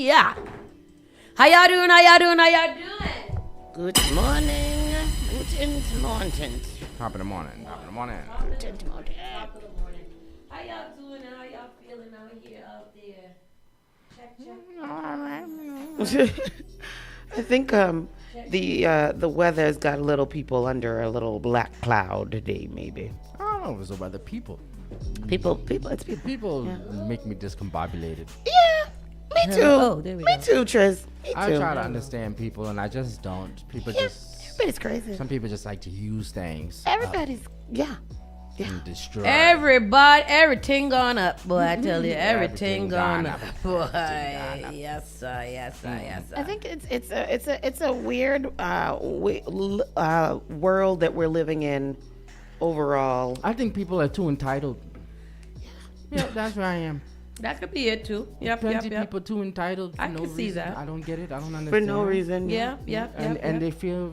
Yeah. How y'all doing? How y'all doing? How y'all doing? Good morning. Guten Morgen. Top of the morning. Top of the morning. Guten Morgen. Top of the morning. How y'all doing? How y'all feeling out here, out there? Check, check. I think the weather's got a little people under a little black cloud today, maybe. I don't know if it's about the people. People, it's people. People make me discombobulated. Yeah, me too. Oh, there we me go. too, Triz. Me I too. try to understand people, and I just don't. People Yeah, just. everybody's crazy. Some people just like to use things. Everybody's, yeah. And destroy. Everybody, everything gone up, boy. I tell you, everything Everything gone gone up, up. boy. Everything gone up. Yes, sir. Yes, sir. Yes, sir. I think it's a weird world that we're living in overall. I think people are too entitled. Yeah, that's where I am. That could be it too. Yep, Plenty yep. people too entitled for I no can see reason. that. I don't get it. I don't understand. For no reason. Yeah, yep, And yep. they feel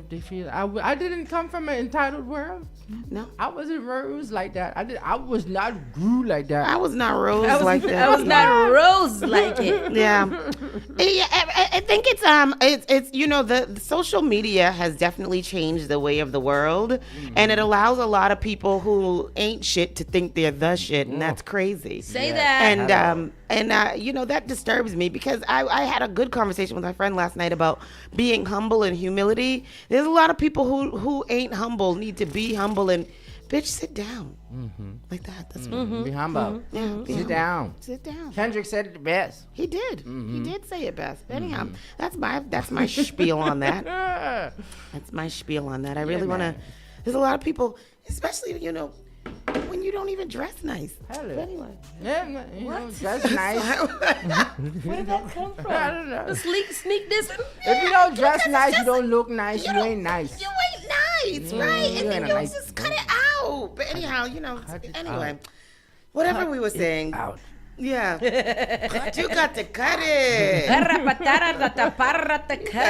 I didn't come from an entitled world. No. I wasn't raised like that. I was not grew like that. I was not rose like that. I was not rose like it. Yeah. I think it's you know the social media has definitely changed the way of the world, and it allows a lot of people who ain't shit to think they're the shit, and that's crazy. Say Yeah. that. And you know that disturbs me because I had a good conversation with my friend last night about being humble and humility. There's a lot of people who ain't humble, need to be humble, and bitch, sit down like that. That's what. Be humble. Yeah, be Sit humble. down. Sit down. Kendrick said it the best. He did. He did say it best. Anyhow, that's my spiel on that. That's my spiel on that. I really want to. man. There's a lot of people, especially when you don't even dress nice. Hello. But anyway, Yeah, you know, that's nice. Where did that come I from? don't know. The sneak this. If you don't dress because nice, it's you don't look nice, you don't- ain't nice. You ain't nice, right? you And then ain't a you nice- just cut it out. But anyhow, cut it anyway, out. whatever we were saying. Out. Yeah. You got to cut it. Cut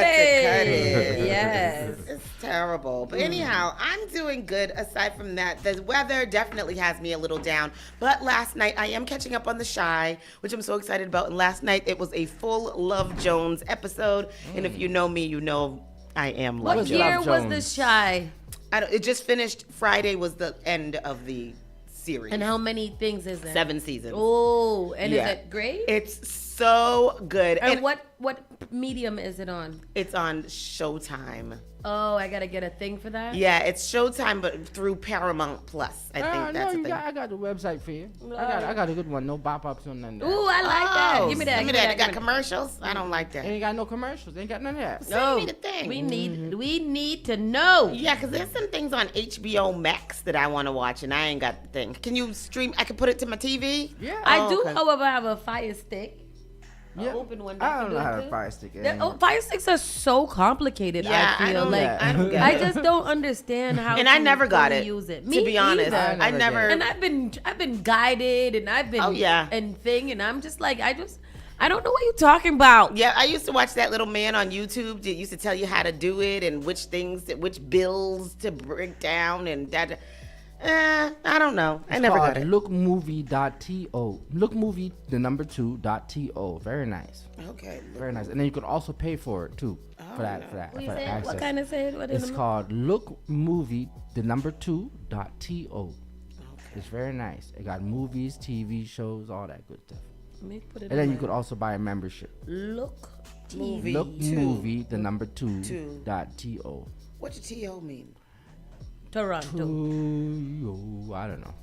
it. Yes. It's terrible. But anyhow, I'm doing good aside from that. The weather definitely has me a little down. But last night, I am catching up on The Shy, which I'm so excited about. And last night, it was a full Love Jones episode. And if you know me, you know I am Love What Jones. year Love was Jones. the Shy? It just finished. Friday was the end of the series. And how many things is it? 7 seasons. Oh, and Yeah. is it great? It's so good. And what medium is it on? It's on Showtime. Oh, I gotta get a thing for that. Yeah, it's Showtime, but through Paramount Plus. I think No, that's the thing. I got the website for you. I got a good one. No pop-ups or nothing. Ooh, I like that. Give me that. Give me that. It got commercials. I don't like that. Ain't got no commercials. Ain't got none of that. Send me the thing. We need to know. Yeah, because there's some things on HBO Max that I want to watch, and I ain't got the thing. Can you stream? I can put it to my TV? Yeah. I do, okay. however, have a Fire Stick. Yeah. Open one. I don't You know can how do to it fire stick it. Fire Sticks are so complicated. Yeah, I feel don't- like I don't get I it. just don't understand how. And I to never got fully it. Use it. To Me be honest, either. I never. And I've been guided, and I've been Oh, yeah. and thing, and I'm just like I don't know what you're talking about. Yeah, I used to watch that little man on YouTube that used to tell you how to do it and which bills to break down and that. I don't know. I never got it. Lookmovie.to. Lookmovie, the number 2.to. Very nice. Okay. Very nice. And then you could also pay for it too. For that What you for say? access. What kind of say? What is It's it? called Lookmovie, the number 2.to. It's very nice. It got movies, TV shows, all that good stuff. Let me put it And then in you my- could also buy a membership. look. Movie. Lookmovie, the number Two. 2.to. What your TO mean? Toronto. I don't know.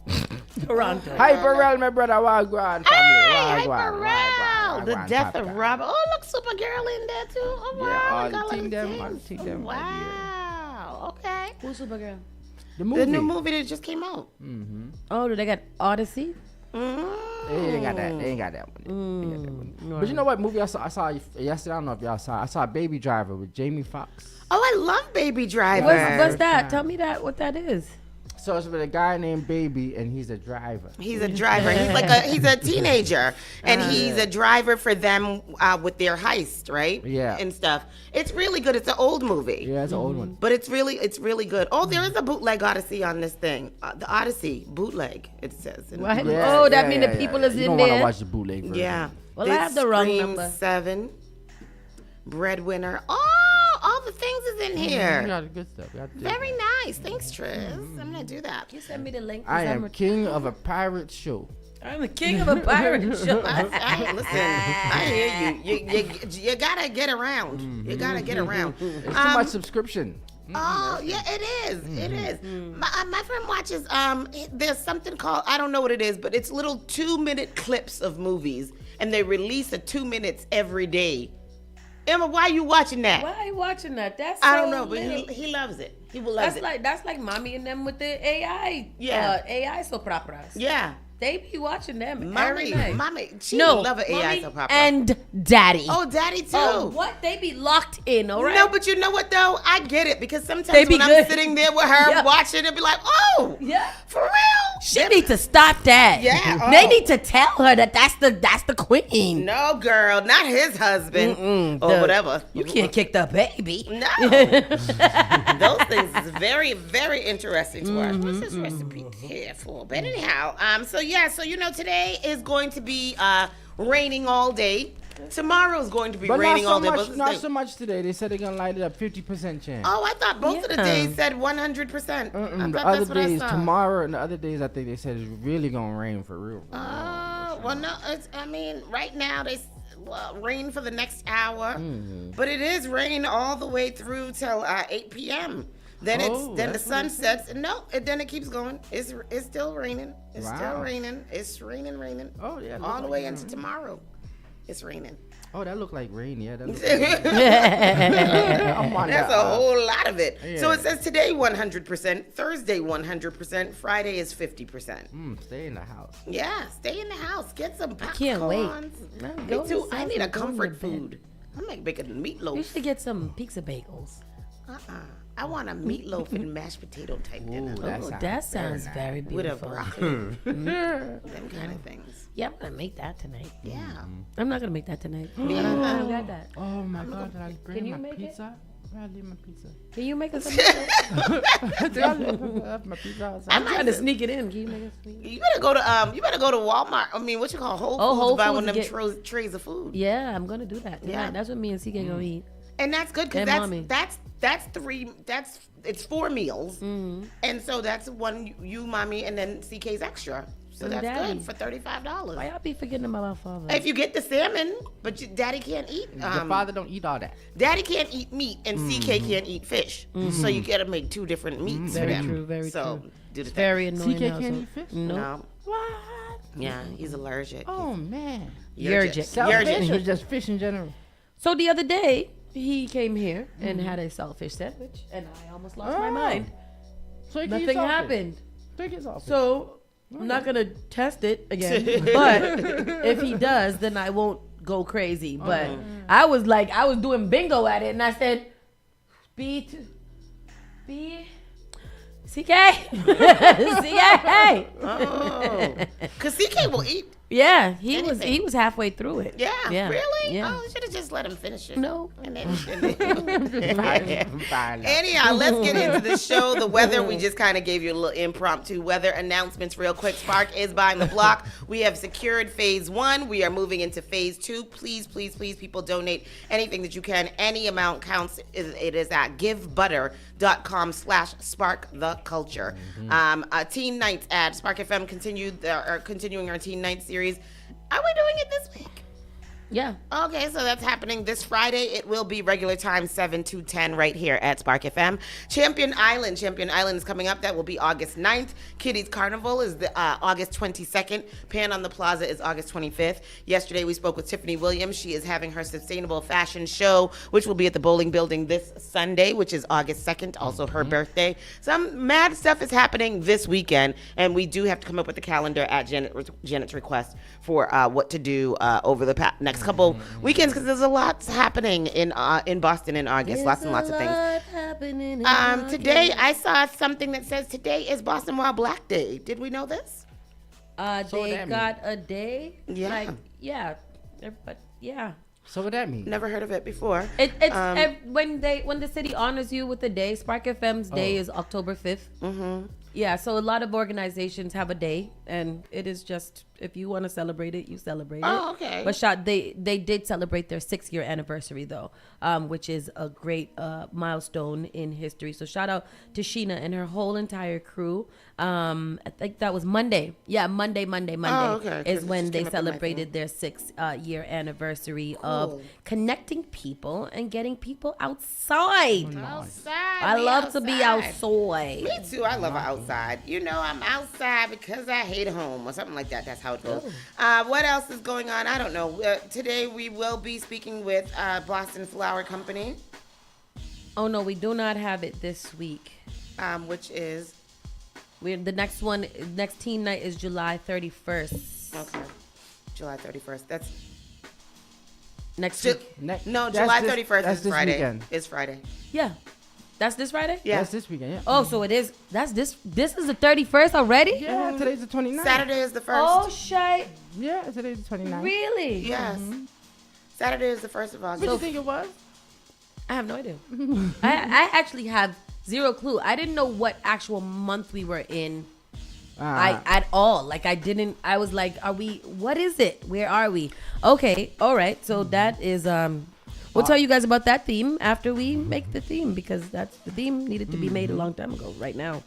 Toronto. Hyper Real, my brother. Wagwan family. Hey, Wagwan, Hyper the wagwan, death Papa. of Robert. Oh, look, Supergirl in there too. Oh, wow. Yeah, all we got the a thing lot of them, all the things. thing them, Wow. Okay. Who's Supergirl? The movie. The new movie that just came out. Oh, do they got Odyssey? They ain't got that. They ain't got that one. They ain't got that one. But you know what movie I saw yesterday? I don't know if y'all saw. I saw Baby Driver with Jamie Foxx. Oh, I love Baby Driver. What's that? Tell me what that is. So it's with a guy named Baby, and he's a driver. He's a driver. He's a teenager, and he's a driver for them with their heist, right? Yeah. And stuff. It's really good. It's an old movie. Yeah, it's an old one. But it's really good. Oh, there is a bootleg Odyssey on this thing. The Odyssey bootleg. It says. What? Yeah, Oh, that yeah, mean yeah, the people yeah. is You in don't want there? to watch the bootleg version. Yeah. Well, I have the wrong Scream number. 7. breadwinner. Oh, all the things is in We here. got the good stuff. We got the Very nice. Thanks, Triz. I'm gonna do that. You send me the link. I am king of a pirate show. I'm the king of a pirate show. Listen, I hear you. You gotta get around. You gotta get around. It's too much subscription. Oh yeah, it is. It is. My friend watches. There's something called, I don't know what it is, but it's little 2-minute clips of movies, and they release a 2 minutes every day. Emma, why are you watching that? Why are you watching that? That's I so don't know, but lit. he loves it. He will love it. That's like mommy and them with the AI. Yeah. AI soap operas. Yeah. They be watching them every night. Mommy, she love an AI mommy soap opera. and daddy. Oh, daddy too. Oh, what? They be locked in, all right? No, but you know what though? I get it because sometimes They be when I'm good. sitting there with her Yeah. watching, it'll be like, oh, Yeah. for real? She need to stop that. Yeah, They oh. need to tell her that that's the queen. No, girl, not his husband or whatever. You can't kick the baby. No. Those things is very, very interesting to watch. What's this recipe here for? But anyhow, so today is going to be raining all day. Tomorrow is going to be But raining all day. not so much today. They said they're gonna light it up 50% chance. Oh, I thought both of the Yeah. days said 100%. I The thought other that's what I days, saw. tomorrow and the other days, I think they said it's really gonna rain for real. Oh, well, no, right now rain for the next hour, but it is rain all the way through till 8 p.m. Then the that's sun sets. No, then it keeps going. It's still raining. It's still Wow. raining. It's raining. Oh, yeah, all the look way like into tomorrow. It's raining. Oh, that looked like rain. Yeah, that looked That's I'm on that, a whole lot of it. So yeah. it says today 100%, Thursday 100%, Friday is 50%. Stay in the house. Yeah, stay in the house. Get some popcorn. can't wait. Me too. I need a comfort food. I'm like making meatloaf. You should get some pizza bagels. I want a meatloaf and mashed potato type dinner. That That sounds very With a beautiful. broccoli. Them kind of things. Yeah, I'm gonna make that tonight. Yeah. I'm not gonna make that tonight. I don't got that. Oh my God! Did I bring Can you my make it? pizza? Where I leave my pizza? Can you make us some pizza? Did I leave my pizza outside? I'm trying to sneak it in. Can you make us sneak it? You better go to Walmart. I mean, what you call Whole Foods? Oh, Whole buy Foods one of them get- trays of food. Yeah, I'm gonna do that tonight. Yeah. That's what me and CK gonna eat. And that's good because And mommy. it's 4 meals. And so that's one you, mommy, and then CK's extra. So And that's daddy. good for $35. Why y'all be forgetting about my father? If you get the salmon, but daddy can't eat. Your father don't eat all that. Daddy can't eat meat, and CK can't eat fish. So you gotta make 2 different meats for Very them. true, very so true. do the It's very annoying. CK can't household. eat fish? No. No. What? Yeah, he's allergic. Oh man. Yergic. Selfish or just fish in general? So the other day, he came here and had a saltfish sandwich, and I almost lost my Oh. mind. So he can eat Nothing saltfish. happened. So he can eat saltfish. So I'm not gonna test it again. But if he does, then I won't go crazy. But I was doing bingo at it, and I said, B CK, CK. Oh, because CK will eat. Yeah, he Anything. was halfway through it. Yeah, really? Yeah. Oh, should have just let him finish it. No. And then, Fine. anyhow, let's get into the show. The weather, we just kind of gave you a little impromptu weather announcements real quick. Spark is buying the block. We have secured phase 1. We are moving into phase 2. Please, please, please, people donate anything that you can. Any amount counts. It is at givebudder.com/sparktheculture. Teen Nights at Spark FM continuing our Teen Nights series. Are we doing it this week? Yeah. Okay, so that's happening this Friday. It will be regular time, 7 to 10, right here at Spark FM. Champion Island is coming up. That will be August 9th. Kitty's Carnival is the August 22nd. Pan on the Plaza is August 25th. Yesterday, we spoke with Tiffany Williams. She is having her sustainable fashion show, which will be at the Bowling Building this Sunday, which is August 2nd, also her birthday. Some mad stuff is happening this weekend, and we do have to come up with the calendar at Janet's request for what to do over the next couple weekends, because there's a lot happening in Boston in August. Lots and lots of things. Today I saw something that says today is Boston Wild Black Day. Did we know this? So They that got a day. Yeah. Like, yeah. But yeah. So what that mean? Never heard of it before. It's when the city honors you with a day. Spark FM's day is October 5th. Yeah, so a lot of organizations have a day, and it is just, if you want to celebrate it, you celebrate it. Oh, okay. But they did celebrate their 6-year anniversary, though, which is a great milestone in history. So shout out to Sheena and her whole entire crew. I think that was Monday. Yeah, Monday okay. is when they celebrated their 6-year anniversary of connecting people and getting people outside. I love to be outside. Me too. I love outside. You know, I'm outside because I hate home or something like that. That's how it goes. What else is going on? I don't know. Today we will be speaking with Boston Flower Company. Oh no, we do not have it this week. Which is the next teen night is July 31st. Okay, July 31st. That's next week. July 31st is Friday. Weekend. It's Friday. Yeah. That's this Friday? Yeah. That's this weekend, yeah. Oh, so it is. This is the 31st already? Yeah, today's the 29th. Saturday is the 1st. Oh, shit. Yeah, today's the 29th. Really? Yes. Saturday is the 1st of August. What do you think it was? I have no idea. I actually have zero clue. I didn't know what actual month we were in at all. Like, I was like, what is it? Where are we? Okay, all right. So that is, we'll tell you guys about that theme after we make the theme, because the theme needed to be made a long time ago. Right now,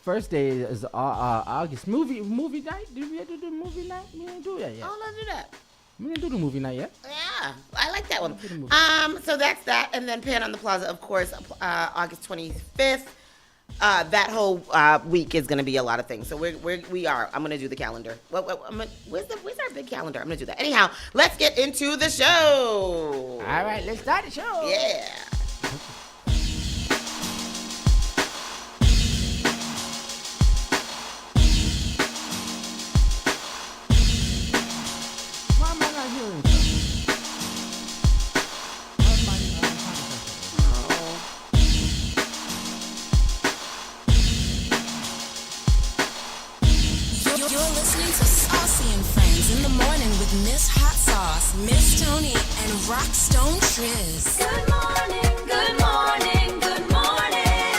first day is August. Movie night. Did we have to do movie night? We didn't do that yet. Oh, let's do that. We didn't do the movie night yet. Yeah, I like that one. So that's that, and then Pan on the Plaza, of course, August 25th. That whole week is going to be a lot of things. So we are. I'm going to do the calendar. Where's our big calendar? I'm going to do that. Anyhow, let's get into the show. All right, let's start the show. Yeah. Why am I not hearing something? You're listening to Saucy and Friends in the morning with Miss Hot Sauce, Miss Tony, and Rockstone Triz. Good morning, good morning, good morning.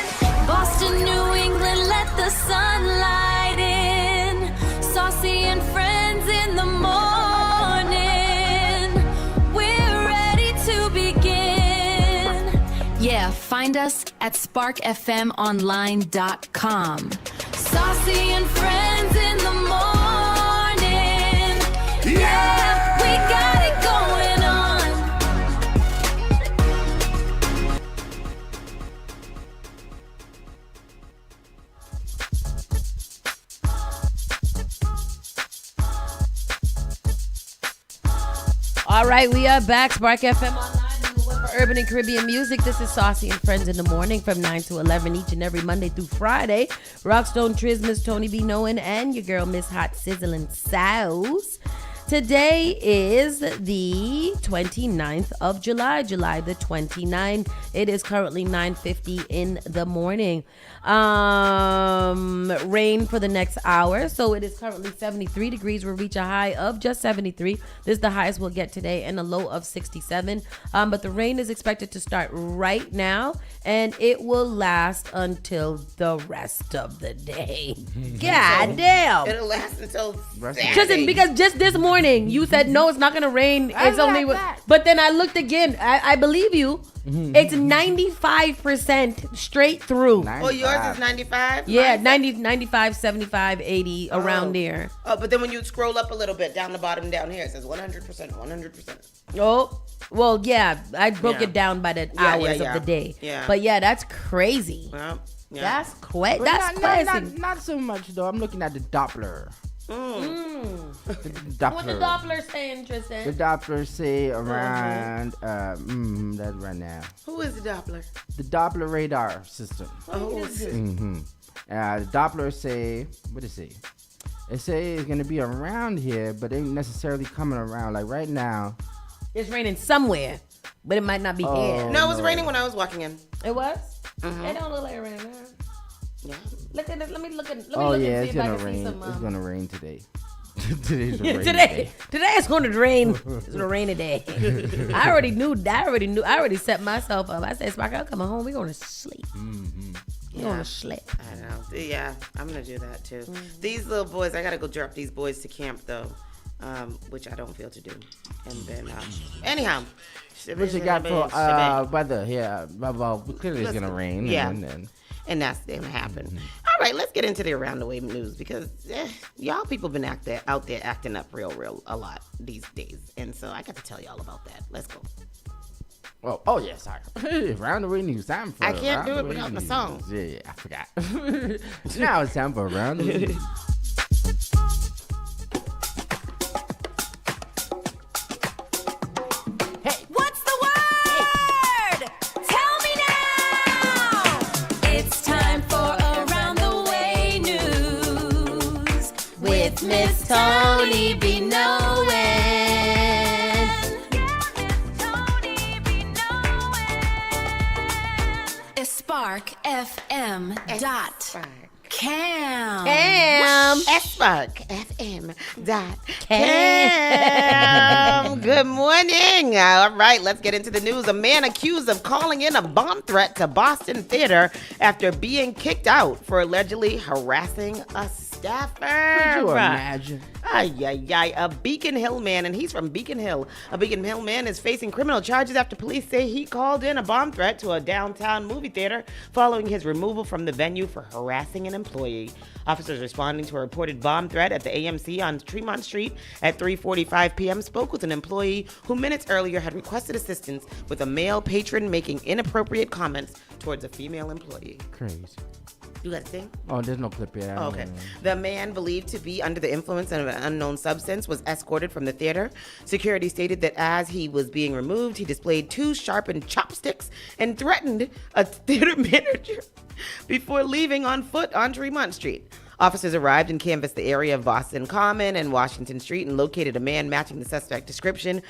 Boston, New England, let the sun light in. Saucy and Friends in the morning. We're ready to begin. Yeah, find us at sparkfmonline.com. Saucy and Friends in the morning. Yeah, we got it going on. all right, we are back. Spark FM online. For Urban and Caribbean music, this is Saucy and Friends in the morning from 9 to 11 each and every Monday through Friday. Rockstone Triz, Miss Tony B. Knowin, and your girl Miss Hot Sizzling Sauce. Today is the 29th of July the 29th. It is currently 9:50 in the morning. Rain for the next hour. So it is currently 73 degrees. We'll reach a high of just 73. This is the highest we'll get today, and a low of 67. But the rain is expected to start right now, and it will last until the rest of the day. God damn. It'll last until Saturday. Just because just this morning you said no, it's not gonna rain. It's only, but then I looked again. I believe you. It's 95% straight through. Oh, yours is 95? Yeah, 90, 95, 75, 80, around there. Oh, but then when you scroll up a little bit down the bottom down here, it says 100%, 100%. Oh, well, yeah. I broke it down by the hours of the day. Yeah. But yeah, that's crazy. Yeah. That's crazy. That's crazy. Not so much though. I'm looking at the Doppler. The Doppler. What the Doppler saying, Tristan? The Doppler say around that's right now. Who is the Doppler? The Doppler radar system. Oh, The Doppler say, what does it say? It say it's gonna be around here, but ain't necessarily coming around. Like right now, it's raining somewhere, but it might not be here. No, it was raining when I was walking in. It was? It don't look like it raining there. Yeah. Look at this. Let me look at. oh and yeah, see it's if I gonna can rain. see some. It's gonna rain today. Today's a rain Today it's going to rain. It's going to rain today. I already knew. I already set myself up. I said, Spark, I'm coming home. We're going to sleep. Yeah. on a schlep. I know. Yeah, I'm gonna do that too. These little boys, I gotta go drop these boys to camp though, which I don't feel to do. And then, anyhow. What you got for weather here? Well, clearly it's gonna rain. Yeah. And that's gonna happen. All right, let's get into the around the way news because y'all people been out there acting up real a lot these days, and so I got to tell y'all about that. Let's go. Oh yeah, sorry. Round the way news time for I can't do it Round the Way without my News. song. Yeah, I forgot. Now it's time for Round the Way News. What's the word? Tell me now. It's time for Around the Way News with Miss Tony B. Knowin'. It's Spark FM dot Cam. Spark.fm.cam. Good morning. All right, let's get into the news. A man accused of calling in a bomb threat to Boston Theater after being kicked out for allegedly harassing a staffer. Could you imagine? A Beacon Hill man, and he's from Beacon Hill. A Beacon Hill man is facing criminal charges after police say he called in a bomb threat to a downtown movie theater following his removal from the venue for harassing an employee. Officers responding to a reported bomb threat at the AMC on Tremont Street at 3:45 p.m. spoke with an employee who minutes earlier had requested assistance with a male patron making inappropriate comments towards a female employee. Crazy. You got to sing? Oh, there's no clip here. Oh, okay. The man, believed to be under the influence of an unknown substance, was escorted from the theater. Security stated that as he was being removed, he displayed 2 sharpened chopsticks and threatened a theater manager before leaving on foot on Tremont Street. Officers arrived and canvassed the area of Boston Common and Washington Street and located a man matching the suspect description.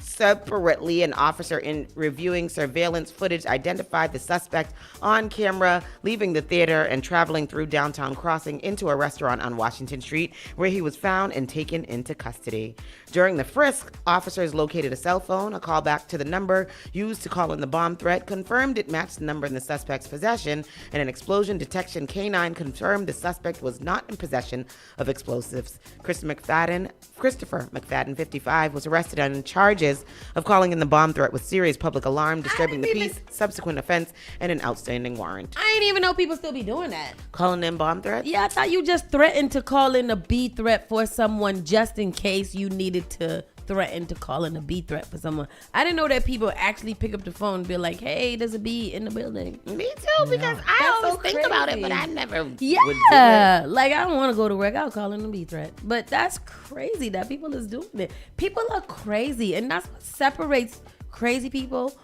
Separately, an officer in reviewing surveillance footage identified the suspect on camera leaving the theater and traveling through downtown crossing into a restaurant on Washington Street, where he was found and taken into custody. During the frisk, officers located a cell phone. A callback to the number used to call in the bomb threat confirmed it matched the number in the suspect's possession, and an explosion detection canine confirmed the suspect was not in possession of explosives. Christopher McFadden, 55, was arrested on charges of calling in the bomb threat with serious public alarm, disturbing the peace, subsequent offense, and an outstanding warrant. I didn't even know people still be doing that. Calling in bomb threats? Yeah, I thought you just threatened to call in a B threat for someone just in case you needed to threaten to call in a B threat for someone. I didn't know that people actually pick up the phone and be like, hey, there's a B in the building. Me too, because I always think about it, but I never would do Yeah, it. like I don't want to go to work. I'll call in a B threat. But that's crazy that people is doing it. People are crazy, and that's what separates crazy people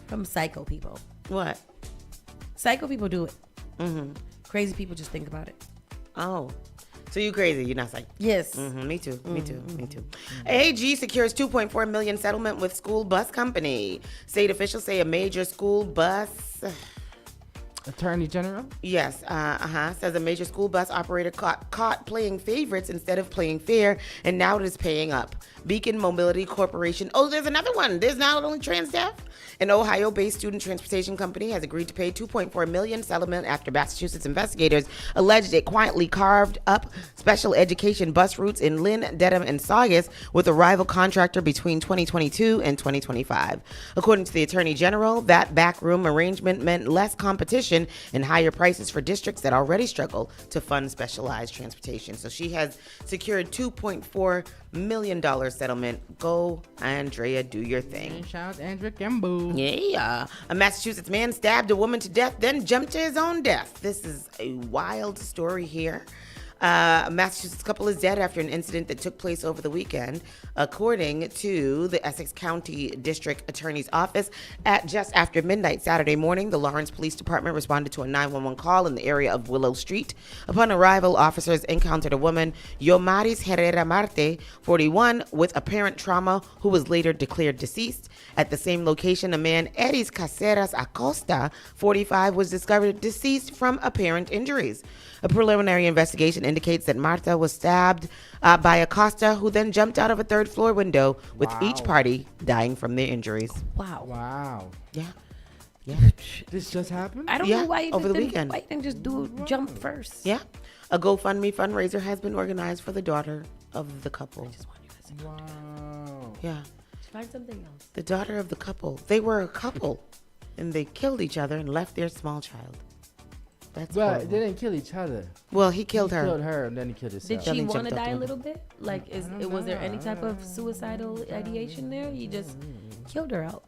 from psycho people. What? Psycho people do it. Mm-hmm. Crazy people just think about it. Oh. So you crazy? You're not psyched? Yes. Mm-hmm. Me too. Me too. Me too. AG secures $2.4 million settlement with school bus company. State officials say a major school bus. Attorney General? Yes, says a major school bus operator caught playing favorites instead of playing fair, and now it is paying up. Beacon Mobility Corporation. Oh, there's another one. There's not only trans staff. An Ohio-based student transportation company has agreed to pay $2.4 million settlement after Massachusetts investigators alleged it quietly carved up special education bus routes in Lynn, Dedham, and Saugus with a rival contractor between 2022 and 2025. According to the Attorney General, that backroom arrangement meant less competition and higher prices for districts that already struggle to fund specialized transportation. So she has secured $2.4 million settlement. Go, Andrea, do your thing. Shout out to Andrea Gambo. Yeah. A Massachusetts man stabbed a woman to death, then jumped to his own death. This is a wild story here. A Massachusetts couple is dead after an incident that took place over the weekend. According to the Essex County District Attorney's Office, at just after midnight Saturday morning, the Lawrence Police Department responded to a 911 call in the area of Willow Street. Upon arrival, officers encountered a woman, Yomaris Herrera Marte, 41, with apparent trauma, who was later declared deceased. At the same location, a man, Eris Caceres Acosta, 45, was discovered deceased from apparent injuries. A preliminary investigation indicates that Marta was stabbed by Acosta, who then jumped out of a third-floor window, with each party dying from their injuries. Wow. Wow. Yeah. Yeah. This just happened? I don't Yeah, know why you over the didn't, weekend. Why you didn't just jump first? Yeah. A GoFundMe fundraiser has been organized for the daughter of the couple. Wow. Yeah. Find something else. The daughter of the couple. They were a couple, and they killed each other and left their small child. That's But horrible. they didn't kill each other. Well, he killed her. He killed her and then he killed himself. Did she He want jumped to out the die a window. little bit? Like, was there any type of suicidal ideation there? He just killed her out.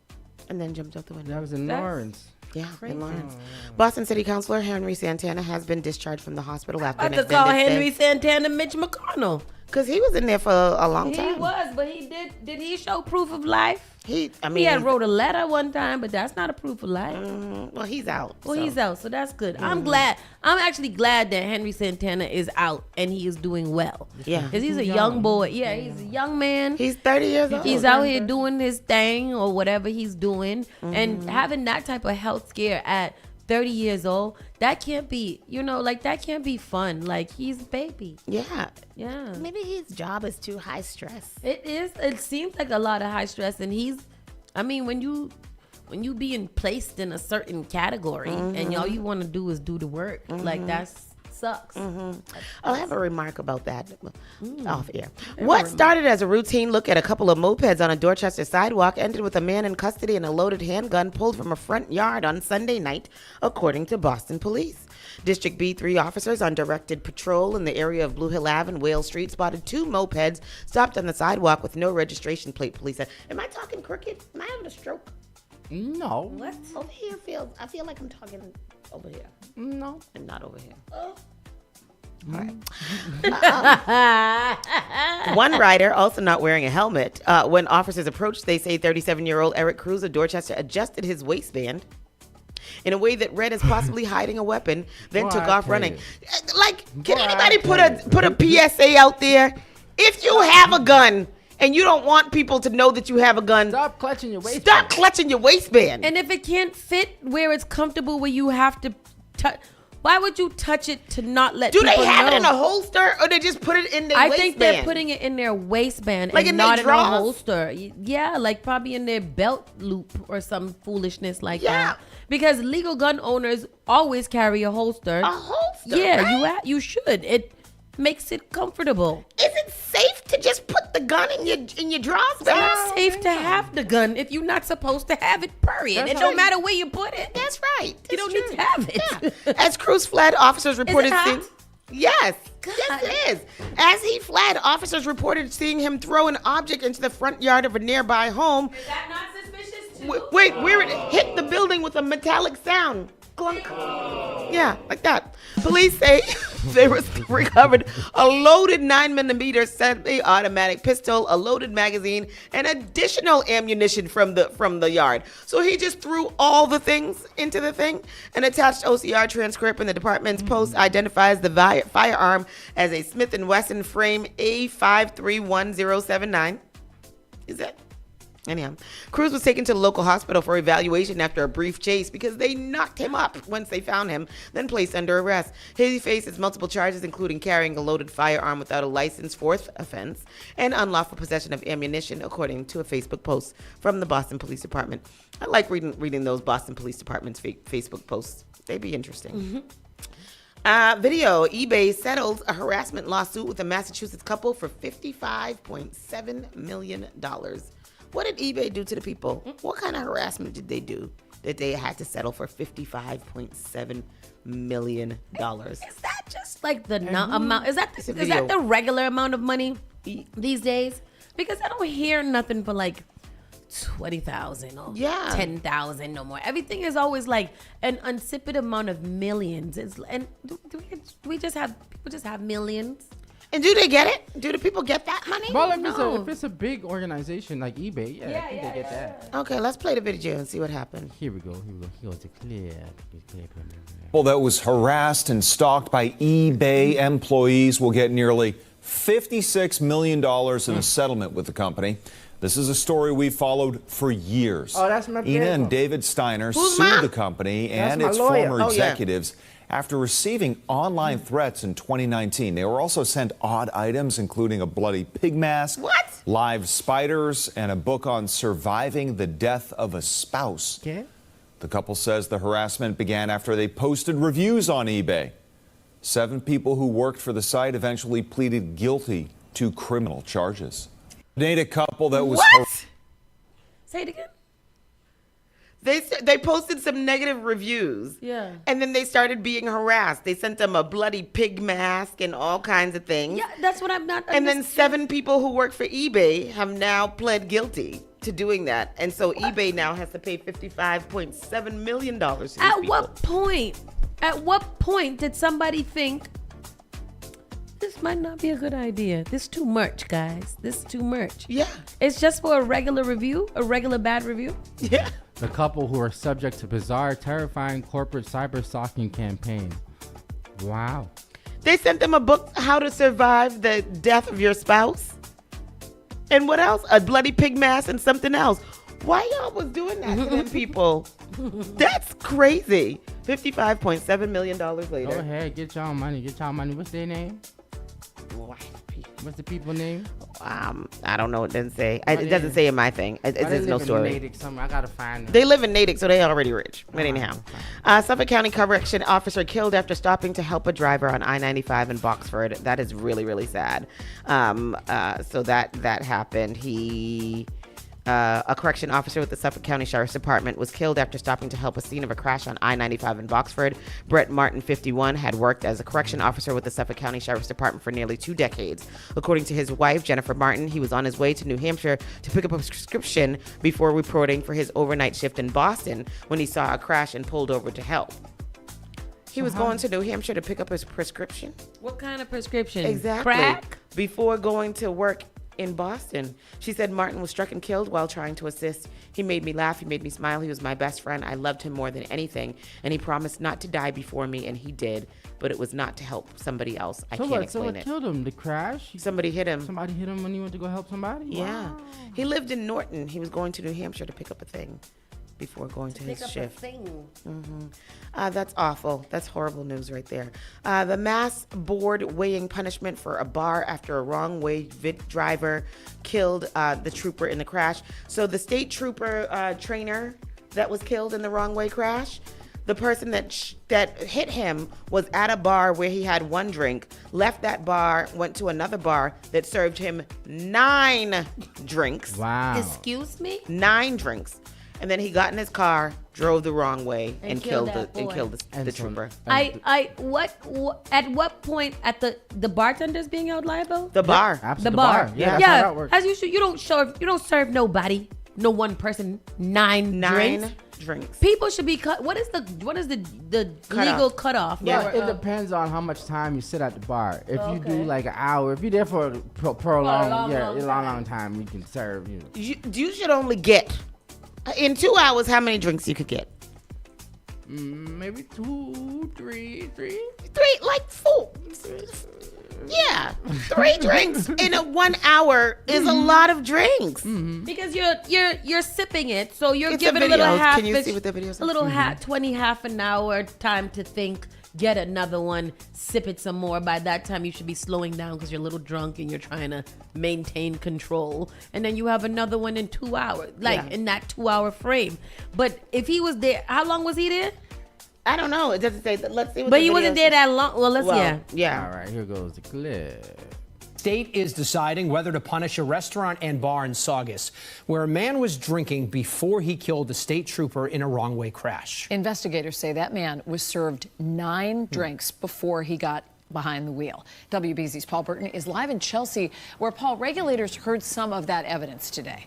And then jumped out the window. That was in That's- Lawrence. Yeah, Crazy. in Lawrence. Boston City Councilor Henry Santana has been discharged from the hospital after I an had to call extended Henry Santana Mitch McConnell. because he was in there for a long He time. was, but he did he show proof of life? He He had wrote a letter one time, but that's not a proof of life. well, he's out. Well, so. he's out, so that's good. I'm actually glad that Henry Santana is out and he is doing well. Yeah. Because he's a young boy. Yeah, he's a young man. He's 30 years old. He's out here doing his thing or whatever he's doing. And having that type of health scare at 30 years old, that can't be, that can't be fun. Like, he's a baby. Yeah. Yeah. Maybe his job is too high stress. It is. It seems like a lot of high stress. And when you being placed in a certain category and all you want to do is do the work, like, that sucks. I'll have a remark about that off air. What started as a routine look at a couple of mopeds on a Dorchester sidewalk ended with a man in custody and a loaded handgun pulled from a front yard on Sunday night, according to Boston police. District B3 officers on directed patrol in the area of Blue Hill Ave and Whale Street spotted two mopeds stopped on the sidewalk with no registration plate. Police said, "Am I talking crooked? Am I having a stroke?" No. What? Over here I feel like I'm talking over here No. and not over here. One rider, also not wearing a helmet, when officers approached, they say 37-year-old Eric Cruz of Dorchester adjusted his waistband in a way that read as possibly hiding a weapon, then Boy, took I off tell running. you. Like, can Boy, I anybody put tell a PSA out there? If you have a gun and you don't want people to know that you have a gun, Stop clutching your waist. stop clutching your waistband. And if it can't fit where it's comfortable, where you have to touch, why would you touch it to not let Do people they have know? it in a holster or they just put it in their I waistband? think they're putting it in their waistband Like and in their not in a drawers? holster. Yeah, like probably in their belt loop or some foolishness like Yeah. that. Because legal gun owners always carry a holster. A holster, Yeah, right? you should. It makes it comfortable. Is it safe to just put the gun in your drawers? It's not safe to have the gun if you're not supposed to have it, period. That's It don't right. matter where you put it. That's right. You don't need to have it. Yeah. As Cruz fled, officers reported hot? seeing. Yes, God. yes it is. As he fled, officers reported seeing him throw an object into the front yard of a nearby home. Is that not suspicious too? Wait, where it hit the building with a metallic sound. Clunk. Yeah, like that. Police say they recovered a loaded 9mm semi-automatic pistol, a loaded magazine, and additional ammunition from the yard. So he just threw all the things into the thing. An attached OCR transcript in the department's post identifies the firearm as a Smith & Wesson frame A531079. Is that? Anyhow, Cruz was taken to the local hospital for evaluation after a brief chase because they knocked him up once they found him, then placed under arrest. He faces multiple charges, including carrying a loaded firearm without a license, fourth offense, and unlawful possession of ammunition, according to a Facebook post from the Boston Police Department. I like reading those Boston Police Department's Facebook posts. They'd be interesting. Video. eBay settles a harassment lawsuit with a Massachusetts couple for $55.7 million. What did eBay do to the people? What kind of harassment did they do that they had to settle for $55.7 million? Is that just like the amount? Is that It's a is video. that the regular amount of money these days? Because I don't hear nothing for like 20,000 or Yeah. 10,000 no more. Everything is always like an insipid amount of millions. And do we just have people just have millions? And do they get it? Do the people get that money? Well, No. if it's a big organization like eBay, I think they get that. Okay, let's play the video and see what happened. Here we go. He goes to clear. Well, that was harassed and stalked by eBay employees will get nearly $56 million in a settlement with the company. This is a story we followed for years. Oh, that's my Ina and favorite. David Steiner Who's sued mine? the company That's and my its lawyer. former Oh, yeah. executives after receiving online threats in 2019. They were also sent odd items, including a bloody pig mask, What? live spiders, and a book on surviving the death of a spouse. Okay. The couple says the harassment began after they posted reviews on eBay. 7 people who worked for the site eventually pleaded guilty to criminal charges. Natick couple that was Say it again. They posted some negative reviews. Yeah. And then they started being harassed. They sent them a bloody pig mask and all kinds of things. Yeah, that's what I'm not. And then 7 people who work for eBay have now pled guilty to doing that. And so eBay now has to pay $55.7 million to these people. At what point did somebody think this might not be a good idea? This is too much, guys. This is too much. Yeah. It's just for a regular review, a regular bad review. Yeah. The couple who are subject to bizarre, terrifying corporate cyber stalking campaign. Wow. They sent them a book, How to Survive the Death of Your Spouse. And what else? A bloody pig mask and something else. Why y'all was doing that to them people? That's crazy. $55.7 million later. Go ahead, get y'all money. Get y'all money. What's their name? What's the people name? I don't know. It doesn't say. It doesn't say in my thing. There's no story. I gotta find them. They live in Natick, so they already rich. But anyhow, Suffolk County correction officer killed after stopping to help a driver on I-95 in Boxford. That is really, really sad. So that happened. A correction officer with the Suffolk County Sheriff's Department was killed after stopping to help a scene of a crash on I-95 in Boxford. Brett Martin, 51, had worked as a correction officer with the Suffolk County Sheriff's Department for nearly 2 decades. According to his wife, Jennifer Martin, he was on his way to New Hampshire to pick up a prescription before reporting for his overnight shift in Boston when he saw a crash and pulled over to help. He was going to New Hampshire to pick up his prescription. What kind of prescription? Exactly. Crack? Before going to work in Boston. She said Martin was struck and killed while trying to assist. He made me laugh. He made me smile. He was my best friend. I loved him more than anything. And he promised not to die before me, and he did. But it was not to help somebody else. I can't explain So what it. killed him? The crash? Somebody hit him. Somebody hit him when he went to go help somebody? Yeah. Wow. He lived in Norton. He was going to New Hampshire to pick up a thing before going to his shift. That's awful. That's horrible news right there. The mass board weighing punishment for a bar after a wrong way driver killed the trooper in the crash. So the state trooper trainer that was killed in the wrong way crash, the person that hit him was at a bar where he had 1 drink, left that bar, went to another bar that served him 9 drinks. Wow. Excuse me? 9 drinks. And then he got in his car, drove the wrong way, and killed that boy. the trooper. At what point at the bartender's being held liable? The bar. Absolutely. The bar. Yeah, that's how that works. As you should. You don't serve nobody, no one person, 9 drinks. People should be cut. What is the legal cutoff? Yeah. It depends on how much time you sit at the bar. If you do like an hour, if you're there for a prolonged, long time, you can serve. You should only get, in 2 hours, how many drinks you could get? Maybe 2, 3. 3, like 4. Yeah, 3 drinks in a 1 hour is a lot of drinks. Because you're sipping it, so you're It's giving a a little video. half. Can you see what the video says? A little half an hour time to think. Get another one, sip it some more. By that time, you should be slowing down because you're a little drunk and you're trying to maintain control. And then you have another one in 2 hours, in that 2 hour frame. But if he was there, how long was he there? I don't know. It doesn't say. Let's see what. But he wasn't there that long. Well, Yeah. All right, here goes the clip. State is deciding whether to punish a restaurant and bar in Saugus, where a man was drinking before he killed a state trooper in a wrong-way crash. Investigators say that man was served 9 drinks before he got behind the wheel. WBZ's Paul Burton is live in Chelsea, where, Paul, regulators heard some of that evidence today.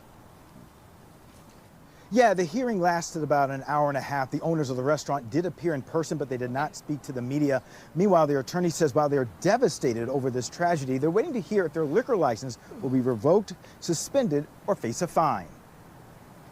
Yeah, the hearing lasted about an hour and a half. The owners of the restaurant did appear in person, but they did not speak to the media. Meanwhile, their attorney says while they're devastated over this tragedy, they're waiting to hear if their liquor license will be revoked, suspended, or face a fine.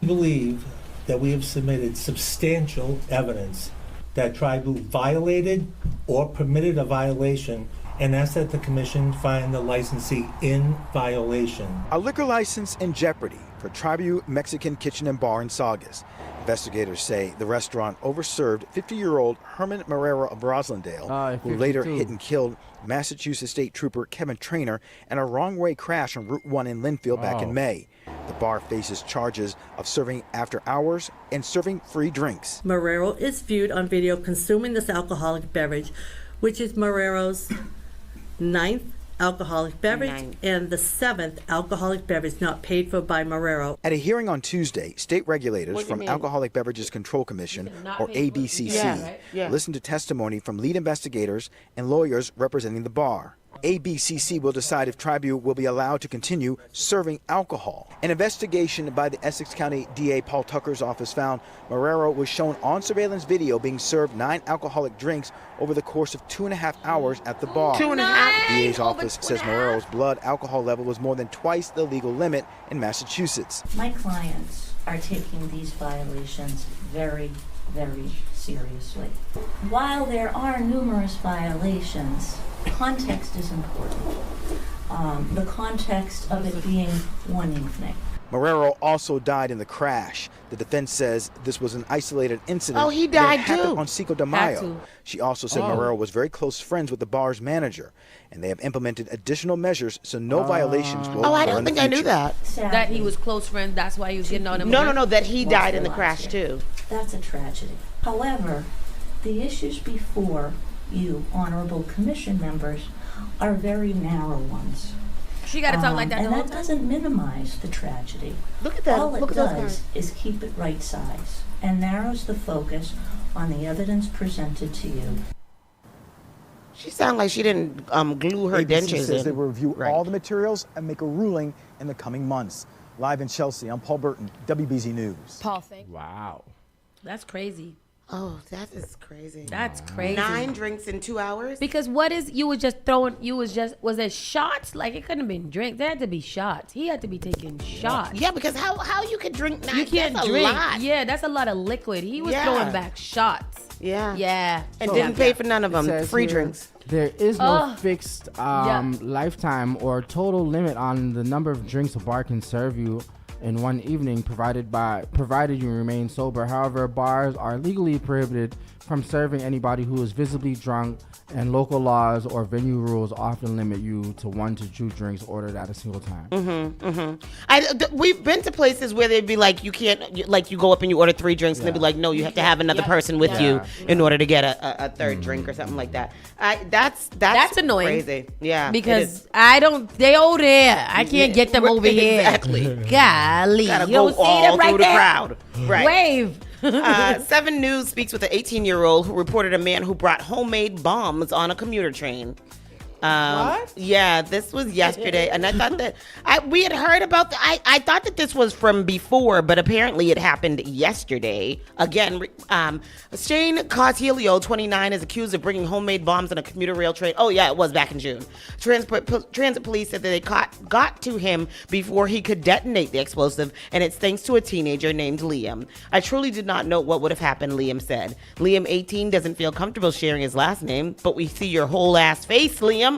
We believe that we have submitted substantial evidence that Tribal violated or permitted a violation, and ask that the commission find the licensee in violation. A liquor license in jeopardy for Tribu Mexican Kitchen and Bar in Saugus. Investigators say the restaurant overserved 50-year-old Herman Marrero of Roslindale, who later hit and killed Massachusetts State Trooper Kevin Traynor in a wrong-way crash on Route 1 in Linfield back in May. The bar faces charges of serving after hours and serving free drinks. Marrero is viewed on video consuming this alcoholic beverage, which is Marrero's 9th alcoholic beverage and the 7th alcoholic beverage not paid for by Marrero. At a hearing on Tuesday, state regulators from Alcoholic Beverages Control Commission, or ABCC, listened to testimony from lead investigators and lawyers representing the bar. ABCC will decide if Tribu will be allowed to continue serving alcohol. An investigation by the Essex County DA Paul Tucker's office found Marrero was shown on surveillance video being served 9 alcoholic drinks over the course of 2.5 hours at the bar. 2.5? The DA's office says Marrero's blood alcohol level was more than twice the legal limit in Massachusetts. My clients are taking these violations very, very seriously. While there are numerous violations, context is important. The context of it being one evening. Marrero also died in the crash. The defense says this was an isolated incident. Oh, he died that happened too. on Cinco de Mayo. She also said Marrero was very close friends with the bar's manager, and they have implemented additional measures so no violations will occur. I don't think I knew that. That he was close friends. That's why he was getting on him. No, that he died in the crash too. That's a tragedy. However, the issues before you, honorable commission members, are very narrow ones. She got to talk like that the and whole that time. doesn't minimize the tragedy. Look at that. All it Look at those does guys. is keep it right size and narrows the focus on the evidence presented to you. She sounded like she didn't glue her ABC dentures says in. they will review all the materials and make a ruling in the coming months. Live in Chelsea, I'm Paul Burton, WBZ News. Paul, thank you. Wow. That's crazy. Oh, that is crazy. That's crazy. 9 drinks in 2 hours? Because what is, you was just throwing, was it shots? Like, it couldn't have been drinks. There had to be shots. He had to be taking shots. Yeah, because how you could drink 9? You can't That's drink. A lot. Yeah, that's a lot of liquid. He was Yeah. throwing back shots. Yeah. Yeah. And So- didn't pay for none of them. Says Free here, drinks. There is no Ugh. fixed Yeah. lifetime or total limit on the number of drinks a bar can serve you in one evening, provided you remain sober. However, bars are legally prohibited from serving anybody who is visibly drunk, and local laws or venue rules often limit you to 1 to 2 drinks ordered at a single time. We've been to places where they'd be like, you can't, like you go up and you order 3 drinks, and they'd be like, no, you have to have another person with you in order to get a third drink or something like that. That's annoying. Crazy. Yeah. it Because is. I don't, they over there. I can't get them over here. Exactly. Golly. Gotta You go don't see all them right through the there? crowd. Right. Wave. 7 News speaks with an 18-year-old who reported a man who brought homemade bombs on a commuter train. What? Yeah, this was yesterday, and I thought that we had heard about. I thought that this was from before, but apparently it happened yesterday. Again, Shane Cautilio, 29, is accused of bringing homemade bombs on a commuter rail train. Oh yeah, it was back in June. Transit police said that they got to him before he could detonate the explosive, and it's thanks to a teenager named Liam. I truly did not know what would have happened, Liam said. Liam, 18, doesn't feel comfortable sharing his last name, but we see your whole ass face, Liam.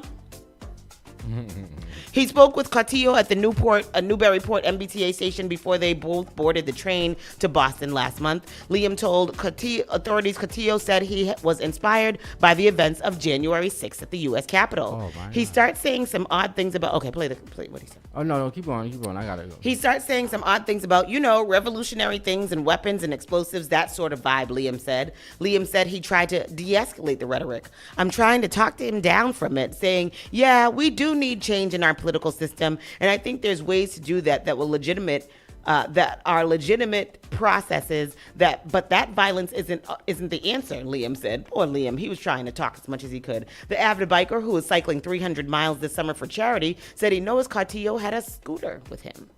He spoke with Cautillo at the Newburyport MBTA station before they both boarded the train to Boston last month. Liam told authorities Cautillo said he was inspired by the events of January 6th at the U.S. Capitol. He starts saying some odd things about. Okay, play what he said. Oh no, keep going. I gotta go. He starts saying some odd things about, revolutionary things and weapons and explosives, that sort of vibe, Liam said. Liam said he tried to de-escalate the rhetoric. I'm trying to talk to him down from it, saying, yeah, we do need change in our political system, and I think there's ways to do that that are legitimate processes, but that violence isn't the answer, Liam said. Poor Liam, he was trying to talk as much as he could. The avid biker who was cycling 300 miles this summer for charity said he knows Cautillo had a scooter with him.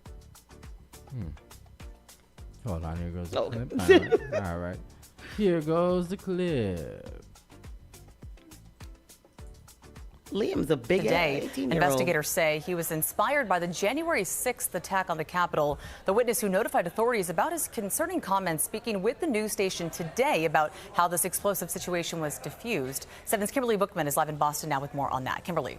Hold on, here goes the Okay. clip. All right. Here goes the clip. Liam's a big Today, 18-year-old. investigators say he was inspired by the January 6th attack on the Capitol. The witness who notified authorities about his concerning comments speaking with the news station today about how this explosive situation was diffused. 7's Kimberly Bookman is live in Boston now with more on that. Kimberly.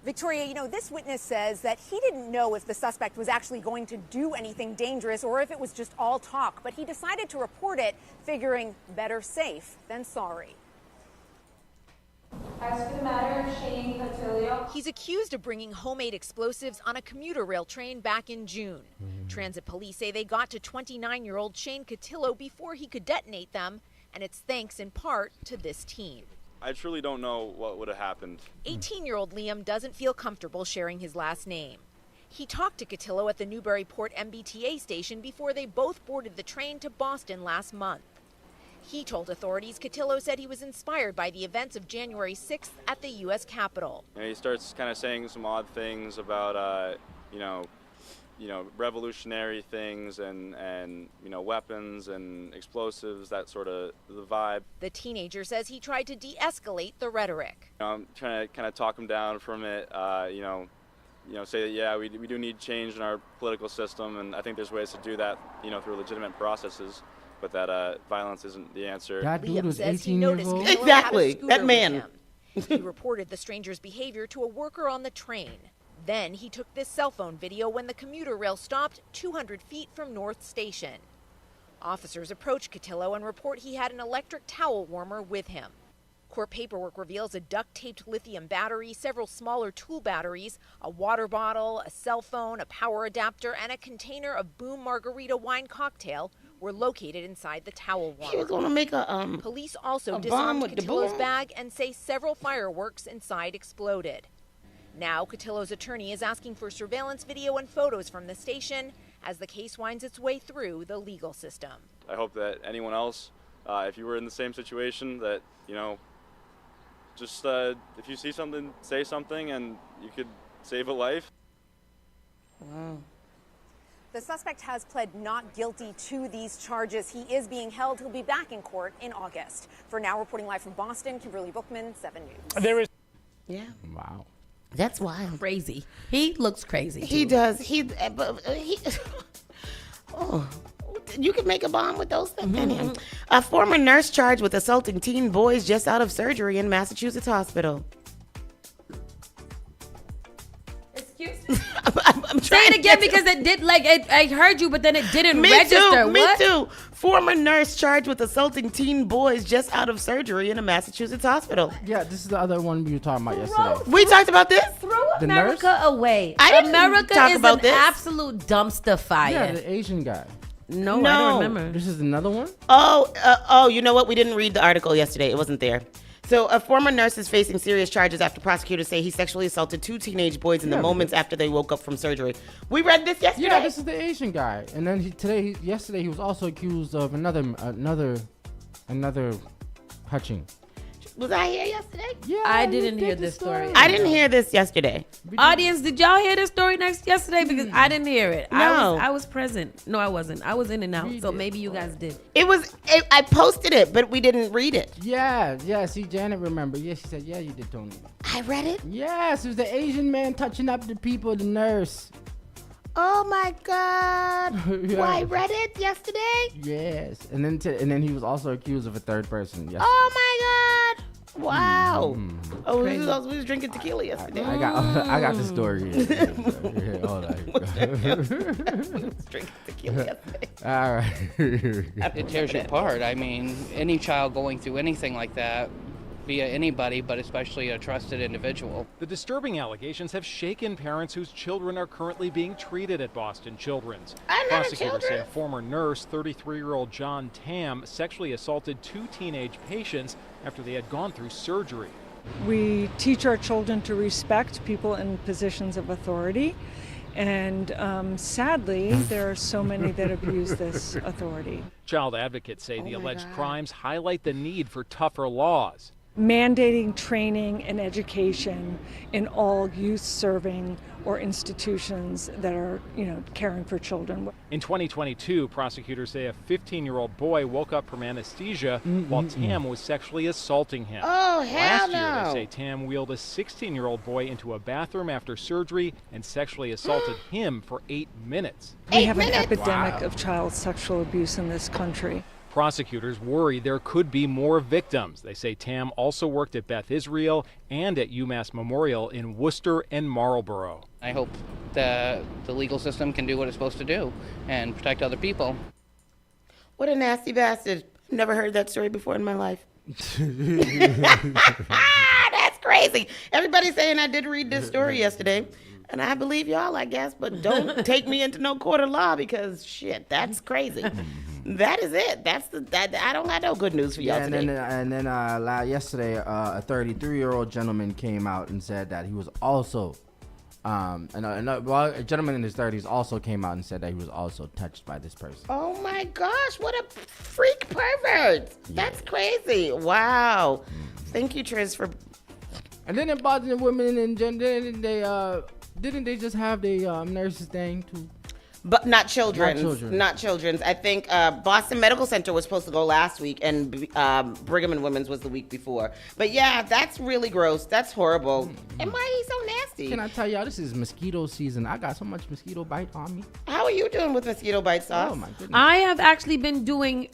Victoria, this witness says that he didn't know if the suspect was actually going to do anything dangerous or if it was just all talk, but he decided to report it, figuring better safe than sorry. As for the matter of Shane Cotillo, He's accused of bringing homemade explosives on a commuter rail train back in June. Transit police say they got to 29-year-old Shane Cotillo before he could detonate them, and it's thanks in part to this teen. I truly don't know what would have happened. 18-year-old Liam doesn't feel comfortable sharing his last name. He talked to Cotillo at the Newburyport MBTA station before they both boarded the train to Boston last month. He told authorities Cotillo said he was inspired by the events of January 6th at the U.S. Capitol. And he starts kind of saying some odd things about, revolutionary things and weapons and explosives, that sort of the vibe. The teenager says he tried to de-escalate the rhetoric. I'm trying to kind of talk him down from it, say that, yeah, we do need change in our political system, and I think there's ways to do that, through legitimate processes, but that violence isn't the answer. That dude Liam was says he 18 years noticed old? Cotillo Exactly, had a scooter that with man. him. He reported the stranger's behavior to a worker on the train. Then he took this cell phone video when the commuter rail stopped 200 feet from North Station. Officers approached Cotillo and report he had an electric towel warmer with him. Court paperwork reveals a duct-taped lithium battery, several smaller tool batteries, a water bottle, a cell phone, a power adapter, and a container of Boom Margarita wine cocktail were located inside the towel warmer. He was going to make a Police also a bomb disarmed with the Cotillo's boom. bag and say several fireworks inside exploded. Now, Cotillo's attorney is asking for surveillance video and photos from the station as the case winds its way through the legal system. I hope that anyone else, if you were in the same situation, that, just if you see something, say something, and you could save a life. Wow. The suspect has pled not guilty to these charges. He is being held. He'll be back in court in August. For now, reporting live from Boston, Kimberly Bookman, 7 News. There is. Yeah. Wow. That's wild. Crazy. He looks crazy. He too. does. Oh, you can make a bomb with those things in him. A former nurse charged with assaulting teen boys just out of surgery in Massachusetts hospital. excuse me. I'm Say trying it to again get because it did I heard you, but then it didn't Me register. too. What? Me too. Former nurse charged with assaulting teen boys just out of surgery in a Massachusetts hospital. Yeah, this is the other one we were talking about yesterday. We talked about this. Throw The America nurse? away. I didn't America talk is about an this. absolute dumpster fire. Yeah, the Asian guy. No, I No. don't remember. This is another one? Oh, you know what? We didn't read the article yesterday. It wasn't there. So a former nurse is facing serious charges after prosecutors say he sexually assaulted two teenage boys in the moments after they woke up from surgery. We read this yesterday. Yeah, this is the Asian guy. And then yesterday he was also accused of another touching. Was I here yesterday? Yeah, I you didn't did hear the this story. I didn't hear this yesterday. Audience, did y'all hear this story yesterday? Because I didn't hear it. No. I was present. No, I wasn't. I was in and out. We So did. maybe you guys did. I posted it, but we didn't read it. Yeah. See, Janet remembered. Yeah, she said, yeah, you did, Tony. I read it. Yes, it was the Asian man touching up the people, the nurse. Oh my God! Yeah. Well, I read it yesterday. Yes, and then he was also accused of a third person. Yes. Oh my God! Wow. Oh, Crazy. we was drinking tequila yesterday. I got the story here. Here, hold on. Drinking tequila yesterday. All right. It tears you apart. I mean, any child going through anything like that, be it anybody, but especially a trusted individual. The disturbing allegations have shaken parents whose children are currently being treated at Boston Children's. I'm not a Prosecutors say a children. former nurse, 33-year-old John Tam, sexually assaulted two teenage patients after they had gone through surgery. We teach our children to respect people in positions of authority, and sadly, there are so many that abuse this authority. Child advocates say the alleged crimes highlight the need for tougher laws. Mandating training and education in all youth-serving or institutions that are, caring for children. In 2022, prosecutors say a 15-year-old boy woke up from anesthesia while Tam was sexually assaulting him. Oh, hell Last year, no. they say Tam wheeled a 16-year-old boy into a bathroom after surgery and sexually assaulted him for 8 minutes. We have an epidemic of child sexual abuse in this country. Prosecutors worry there could be more victims. They say Tam also worked at Beth Israel and at UMass Memorial in Worcester and Marlborough. I hope that the legal system can do what it's supposed to do and protect other people. What a nasty bastard. Never heard that story before in my life. That's crazy. Everybody's saying I did read this story yesterday. And I believe y'all, I guess, but don't take me into no court of law because shit, that's crazy. That is it. I don't have no good news for y'all today. And then yesterday, a 33-year-old gentleman came out and said that he was also, a gentleman in his 30s also came out and said that he was also touched by this person. Oh my gosh, what a freak pervert. That's crazy. Wow. Thank you, Triz, for... And then it bothered the women and didn't they just have the nurses thing too? But not children's. Not children's. I think Boston Medical Center was supposed to go last week, and Brigham and Women's was the week before. But yeah, that's really gross. That's horrible. And why are you so nasty? Can I tell y'all, this is mosquito season. I got so much mosquito bite on me. How are you doing with mosquito bite, Sauce? Oh my goodness. I have actually been doing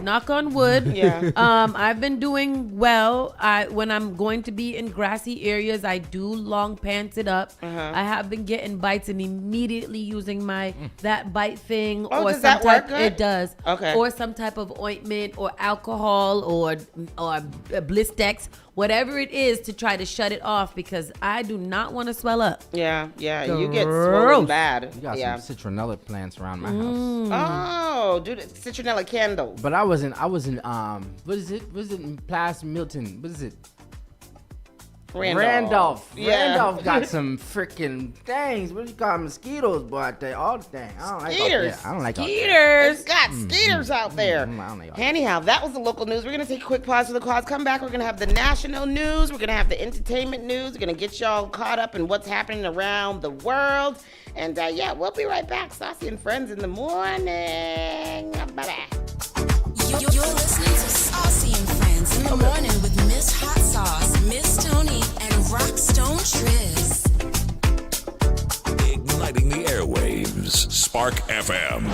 knock on wood. Yeah. I've been doing well. When I'm going to be in grassy areas, I do long pants it up. I have been getting bites and immediately using that bite thing. Oh, does that work good? It does. Okay. Or some type of ointment or alcohol or Blistex, whatever it is to try to shut it off because I do not want to swell up. Yeah. You get swollen bad. You got some citronella plants around my house. Oh, dude, citronella candles. But I was in what is it? Was it in Plaza Milton? What is it? Randolph. Yeah. Randolph got some freaking things. What do you call them? Mosquitoes, but they all the thing. I don't like Skeeters. I don't like Skeeters. It's got skeeters out there. I don't like Anyhow, that was the local news. We're going to take a quick pause for the cause. Come back. We're going to have the national news. We're going to have the entertainment news. We're going to get y'all caught up in what's happening around the world. And yeah, we'll be right back. Saucy and Friends in the morning. Bye-bye. You're listening to Saucy and Friends in the morning with Miss Hot Sauce, Miss Tony, and Rockstone Triz. Igniting the airwaves, Spark FM.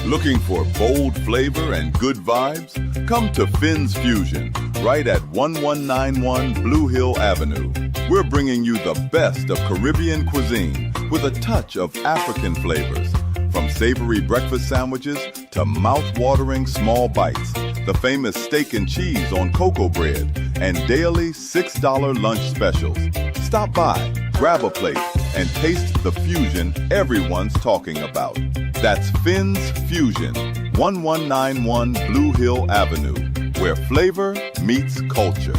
Looking for bold flavor and good vibes? Come to Finn's Fusion, right at 1191 Blue Hill Avenue. We're bringing you the best of Caribbean cuisine with a touch of African flavors. From savory breakfast sandwiches to mouth-watering small bites, the famous steak and cheese on cocoa bread, and daily $6 lunch specials. Stop by, grab a plate, and taste the fusion everyone's talking about. That's Finn's Fusion, 1191 Blue Hill Avenue, where flavor meets culture.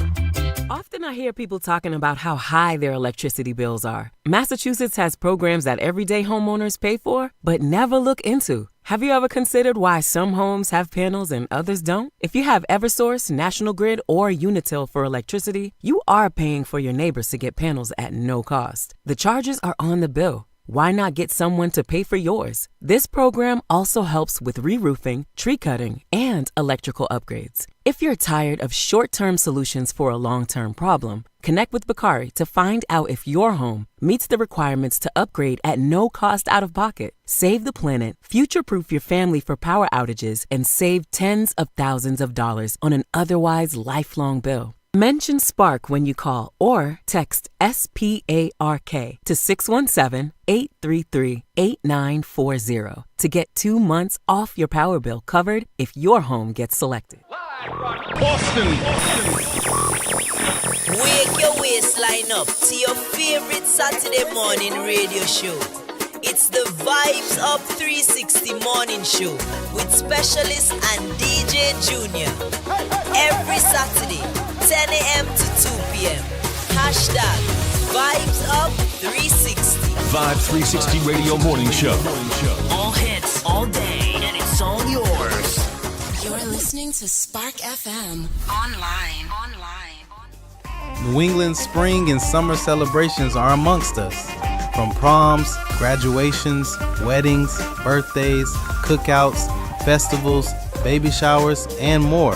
Often I hear people talking about how high their electricity bills are. Massachusetts has programs that everyday homeowners pay for, but never look into. Have you ever considered why some homes have panels and others don't? If you have Eversource, National Grid, or Unitil for electricity, you are paying for your neighbors to get panels at no cost. The charges are on the bill. Why not get someone to pay for yours? This program also helps with re-roofing, tree cutting, and electrical upgrades. If you're tired of short-term solutions for a long-term problem, connect with Bakari to find out if your home meets the requirements to upgrade at no cost out of pocket. Save the planet, future-proof your family for power outages, and save tens of thousands of dollars on an otherwise lifelong bill. Mention Spark when you call or text SPARK to 617-833-8940 to get 2 months off your power bill covered if your home gets selected. Boston. Wake your waistline up to your favorite Saturday morning radio show. It's the Vibes Up 360 morning show with specialist and DJ Junior. Every Saturday, 10 a.m. to 2 p.m. Hashtag Vibes Up 360. Vibe 360 Radio Morning Show. All hits, all day, and it's all yours. You're listening to Spark FM. Online. New England's spring and summer celebrations are amongst us. From proms, graduations, weddings, birthdays, cookouts, festivals, baby showers, and more.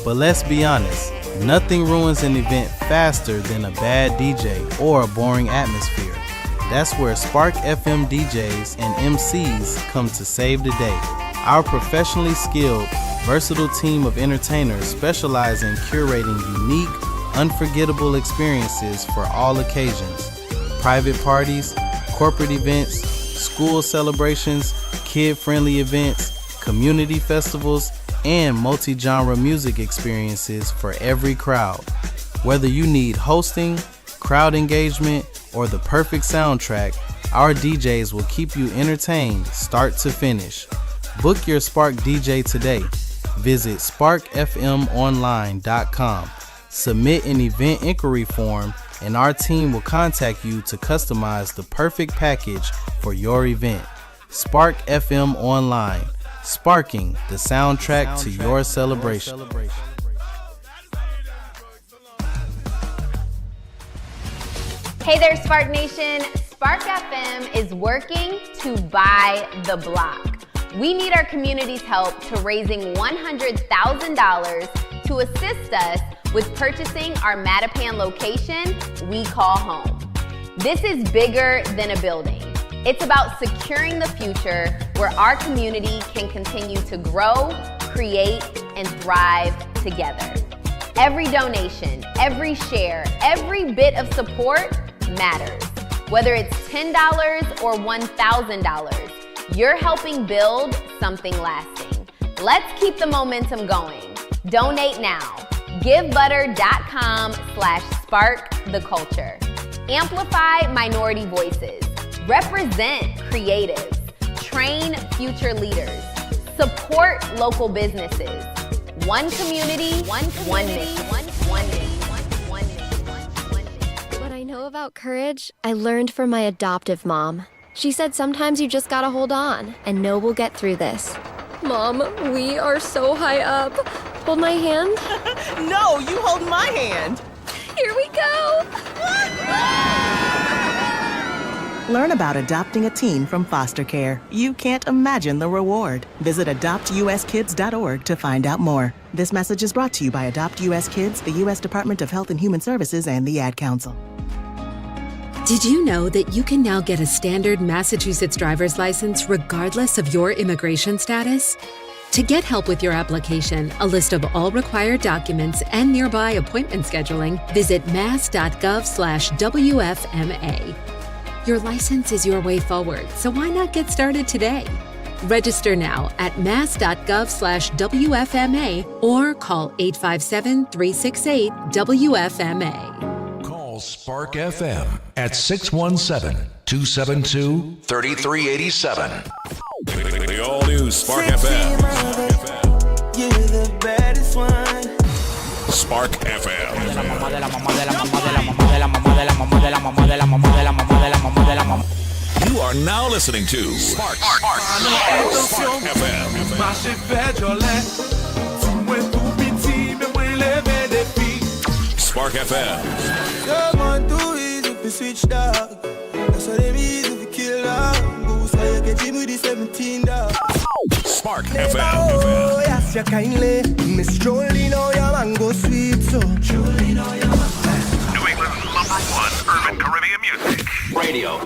But let's be honest, nothing ruins an event faster than a bad DJ or a boring atmosphere. That's where Spark FM DJs and MCs come to save the day. Our professionally skilled, versatile team of entertainers specialize in curating unique, unforgettable experiences for all occasions. Private parties, corporate events, school celebrations, kid-friendly events, community festivals, and multi-genre music experiences for every crowd. Whether you need hosting, crowd engagement, or the perfect soundtrack, our DJs will keep you entertained start to finish. Book your Spark DJ today. Visit sparkfmonline.com. Submit an event inquiry form, and our team will contact you to customize the perfect package for your event. Spark FM Online, sparking the soundtrack to your celebration. Hey there, Spark Nation. Spark FM is working to buy the block. We need our community's help to raising $100,000 to assist us with purchasing our Mattapan location we call home. This is bigger than a building. It's about securing the future where our community can continue to grow, create, and thrive together. Every donation, every share, every bit of support matters. Whether it's $10 or $1,000, you're helping build something lasting. Let's keep the momentum going. Donate now. GiveButter.com/sparktheculture. Amplify minority voices. Represent creatives. Train future leaders. Support local businesses. One community, one mission. What I know about courage, I learned from my adoptive mom. She said sometimes you just gotta hold on and know we'll get through this. Mom, we are so high up. Hold my hand. No, you hold my hand. Here we go. Learn about adopting a teen from foster care. You can't imagine the reward. Visit adoptuskids.org to find out more. This message is brought to you by Adopt US Kids, the U.S. Department of Health and Human Services, and the Ad Council. Did you know that you can now get a standard Massachusetts driver's license regardless of your immigration status? To get help with your application, a list of all required documents, and nearby appointment scheduling, visit mass.gov/WFMA. Your license is your way forward, so why not get started today? Register now at mass.gov/WFMA or call 857-368-WFMA. Spark FM at 617-272-3387. The all-new Spark FM. You're the baddest one. Spark FM. You are now listening to Spark FM. Spark FM. Come on, do it if you switch dog. That's what it means if you kill dog. Goose, why you get him with the 17 dog. Spark FM. Oh, yes, you kindly. Miss strolling on your mango sweet, so. Strolling on your mango. New England's #1 urban Caribbean music. Radio.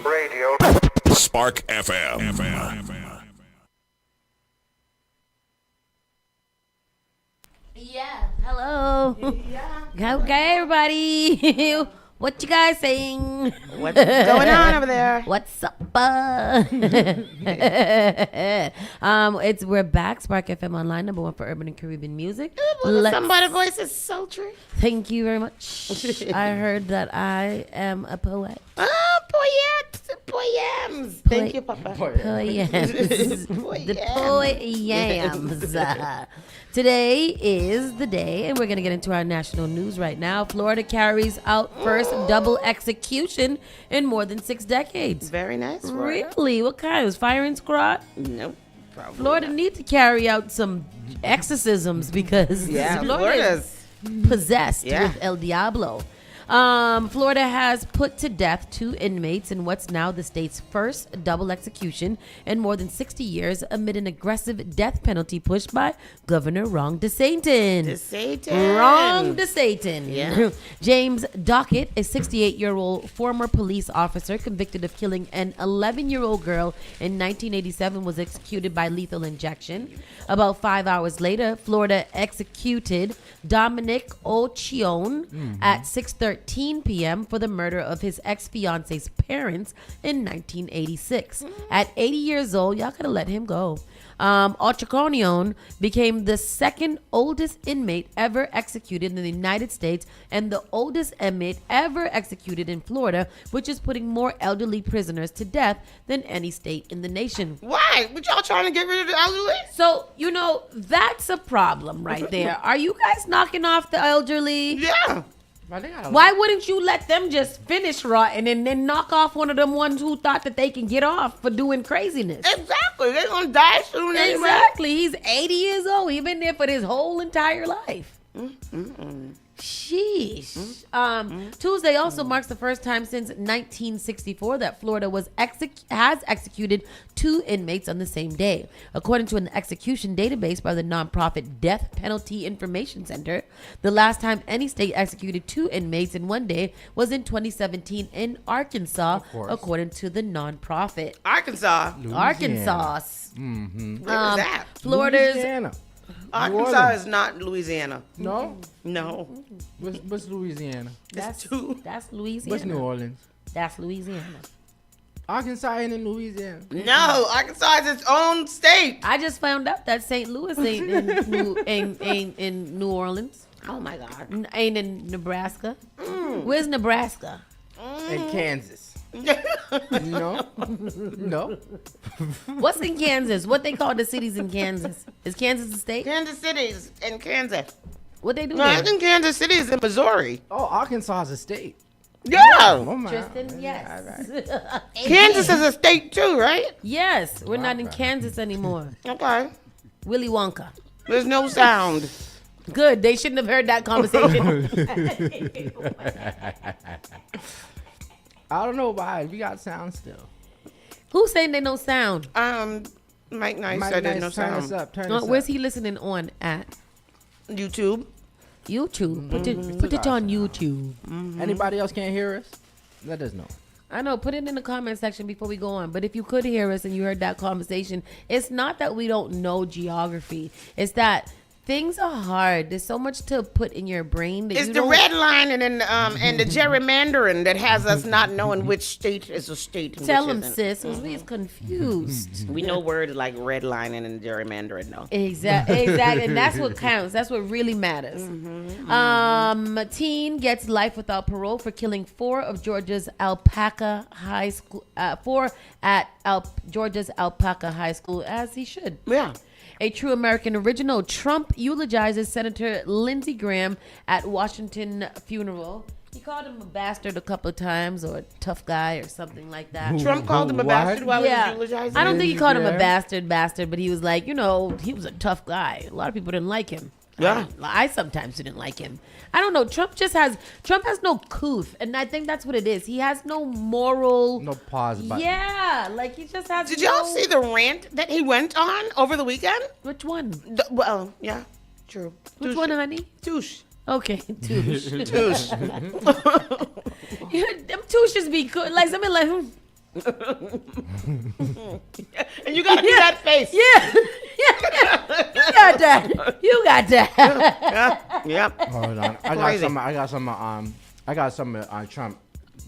Spark FM. Yeah. Hello. Yeah. Okay, everybody. What you guys saying? What's going on over there? What's up? We're back. Spark FM Online, #1 for urban and Caribbean music. Somebody's voice is sultry. Thank you very much. I heard that I am a poet. Oh, poems. Thank you, Papa. Poems. The poems. Today is the day, and we're going to get into our national news right now. Florida carries out first double execution in more than 6 decades. Very nice. Florida. Really? What kind? Was firing squad? Nope. Probably Florida not. needs to carry out some exorcisms because Florida is possessed with El Diablo. Florida has put to death 2 inmates in what's now the state's first double execution in more than 60 years amid an aggressive death penalty pushed by Governor Ron DeSantis. Ron DeSantis. Yeah. James Dockett, a 68-year-old former police officer convicted of killing an 11-year-old girl in 1987, was executed by lethal injection. About 5 hours later, Florida executed Dominic Ochione at 6:13 2:13 p.m. for the murder of his ex-fiance's parents in 1986. At 80 years old, y'all gotta let him go. Ochaconion became the second oldest inmate ever executed in the United States and the oldest inmate ever executed in Florida, which is putting more elderly prisoners to death than any state in the nation. Why? But y'all trying to get rid of the elderly? So, that's a problem right there. Are you guys knocking off the elderly? Yeah. Why wouldn't you let them just finish rotting and then knock off one of them ones who thought that they can get off for doing craziness? Exactly. They're going to die soon anyway. Exactly. He's 80 years old. He's been there for his whole entire life. Sheesh. Tuesday also marks the first time since 1964 that Florida has executed 2 inmates on the same day. According to an execution database by the nonprofit Death Penalty Information Center, the last time any state executed 2 inmates in one day was in 2017 in Arkansas, according to the nonprofit. Arkansas. Arkansas. Where is that? Florida's. Louisiana. Arkansas is not Louisiana. No? No. What's Louisiana? That's Louisiana. What's New Orleans? That's Louisiana. Arkansas ain't in Louisiana. No, Arkansas is its own state. I just found out that St. Louis ain't in New Orleans. Oh my God. Ain't in Nebraska. Where's Nebraska? In Kansas. No. What's in Kansas? What they call the cities in Kansas? Is Kansas a state? Kansas City's in Kansas. What they do No, there? I think Kansas City is in Missouri. Oh, Arkansas is a state. Yeah. Oh my. Tristan, yes. Kansas is a state too, right? Yes. We're not in Kansas anymore. Okay. Willy Wonka. There's no sound. Good. They shouldn't have heard that conversation. I don't know why. We got sound still. Who's saying they no sound? Mike Nice said there's no turn sound. us up. Turn us Where's up. he listening on at? YouTube. YouTube. Put it on YouTube. Anybody else can't hear us? Let us know. I know. Put it in the comment section before we go on. But if you could hear us and you heard that conversation, it's not that we don't know geography. It's that things are hard. There's so much to put in your brain that It's you the don't. red line and the gerrymandering that has us not knowing which state is a state. And Tell which him, isn't. sis. We's confused. We know words like redlining and gerrymandering, though. Exactly, and that's what counts. That's what really matters. A teen gets life without parole for killing 4 of Georgia's Alpaca High School. 4 at Georgia's Alpaca High School, as he should. Yeah. A true American original. Trump eulogizes Senator Lindsey Graham at Washington funeral. He called him a bastard a couple of times, or a tough guy, or something like that. Trump called him a bastard while he was eulogizing? I don't think he called him a bastard, but he was like, he was a tough guy. A lot of people didn't like him. Yeah. I sometimes didn't like him. I don't know. Trump has no couth, and I think that's what it is. He has no moral. No pause button. Yeah, like he just has. Did y'all see the rant that he went on over the weekend? Which one? Well, yeah, true. Which one, honey? Touche. Okay, touche. Touche. Yeah, them touches be good. Like something like. And you gotta do that face. Yeah. You got that. You got that. Yep. Hold on. I got some on Trump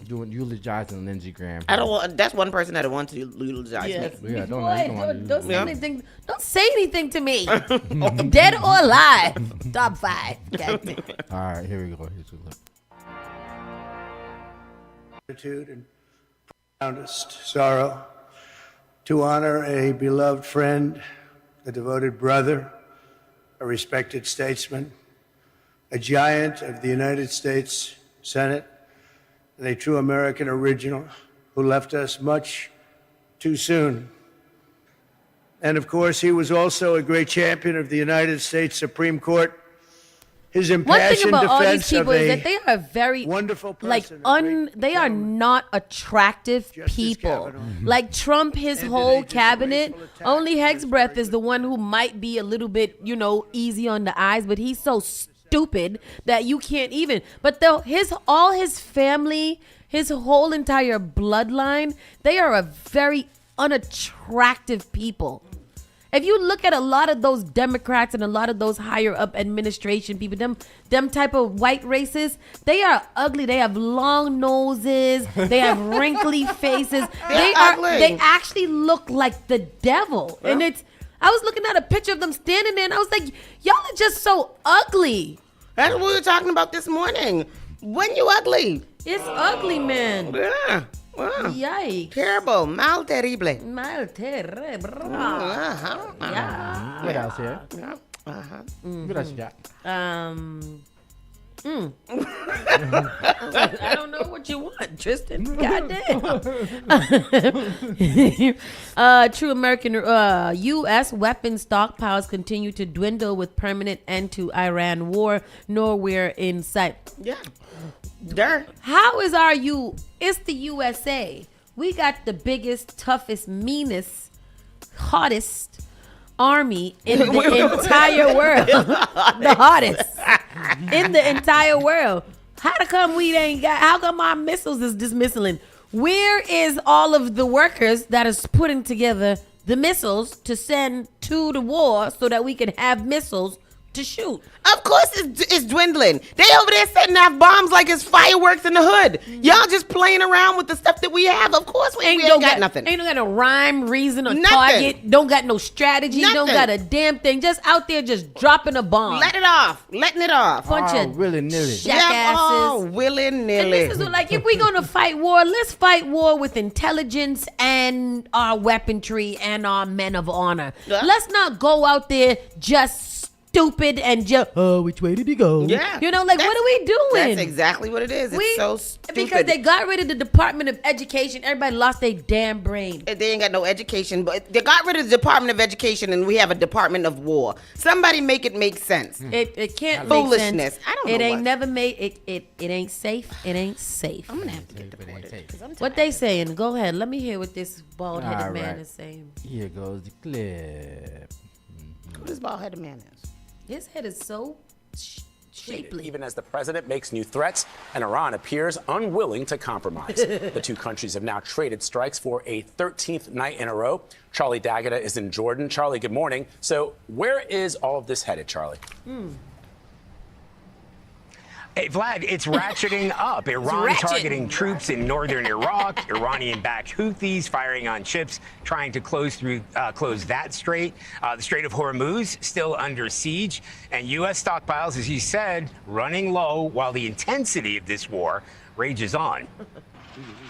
doing eulogizing Lindsey Graham. I don't want. That's one person that wants to eulogize me. Yeah, Don't say anything. Don't say anything to me. Dead or alive. Top 5. Okay. All right, here we go. Here's a look. Gratitude and profoundest sorrow to honor a beloved friend, a devoted brother, a respected statesman, a giant of the United States Senate, and a true American original who left us much too soon. And of course, he was also a great champion of the United States Supreme Court. His One thing impassioned about all these defense people of is a that they are very wonderful like person, they are not attractive people. Like Trump, his whole cabinet, only Hex Breath is the one who might be a little bit, easy on the eyes, but he's so stupid that you can't even. But all his family, his whole entire bloodline, they are a very unattractive people. if you look at a lot of those Democrats and a lot of those higher up administration people, them type of white races, they are ugly. They have long noses. They have wrinkly faces. They actually look like the devil. Yeah. And I was looking at a picture of them standing there, and I was like, y'all are just so ugly. That's what we were talking about this morning. When you ugly. It's ugly, man. Yeah. Wow. Yikes. Terrible. Mal terrible. Mal terrible. Yeah. What else here? Yeah. What else you got? I don't know what you want, Tristan. Goddamn. True American U.S. weapons stockpiles continue to dwindle with permanent end to Iran war nowhere in sight. Yeah. Dirt. How is it's the USA. We got the biggest, toughest, meanest, hottest army in the entire world. The hottest in the entire world. How come our missiles is dismissing? Where is all of the workers that is putting together the missiles to send to the war so that we can have missiles to shoot? Of course it's dwindling. They over there setting off bombs like it's fireworks in the hood. Y'all just playing around with the stuff that we have. Of course we ain't got nothing. Ain't got no rhyme, reason, or target. Don't got no strategy. Nothing. Don't got a damn thing. Just out there just dropping a bomb. Letting it off. Bunch of willy-nilly. jackasses. Willy-nilly. And this is like, if we're going to fight war, let's fight war with intelligence and our weaponry and our men of honor. Let's not go out there just stupid and just, which way did he go? Yeah. What are we doing? That's exactly what it is. It's so stupid. Because they got rid of the Department of Education. Everybody lost their damn brain. They ain't got no education, but they got rid of the Department of Education and we have a Department of War. Somebody make it make sense. It can't Foolishness. make sense. I don't know. It ain't never made it ain't safe. It ain't safe. I'm gonna have to get deported. What they saying? Go ahead. Let me hear what this bald-headed man is saying. Here goes the clip. Who this bald-headed man is? His head is so shapely. Even as the president makes new threats and Iran appears unwilling to compromise. The two countries have now traded strikes for a 13th night in a row. Charlie D'Agata is in Jordan. Charlie, good morning. So where is all of this headed, Charlie? Hey, Vlad, it's ratcheting up. Iran targeting troops in northern Iraq, Iranian-backed Houthis firing on ships, trying to close that strait. The Strait of Hormuz still under siege, and U.S. stockpiles, as you said, running low while the intensity of this war rages on.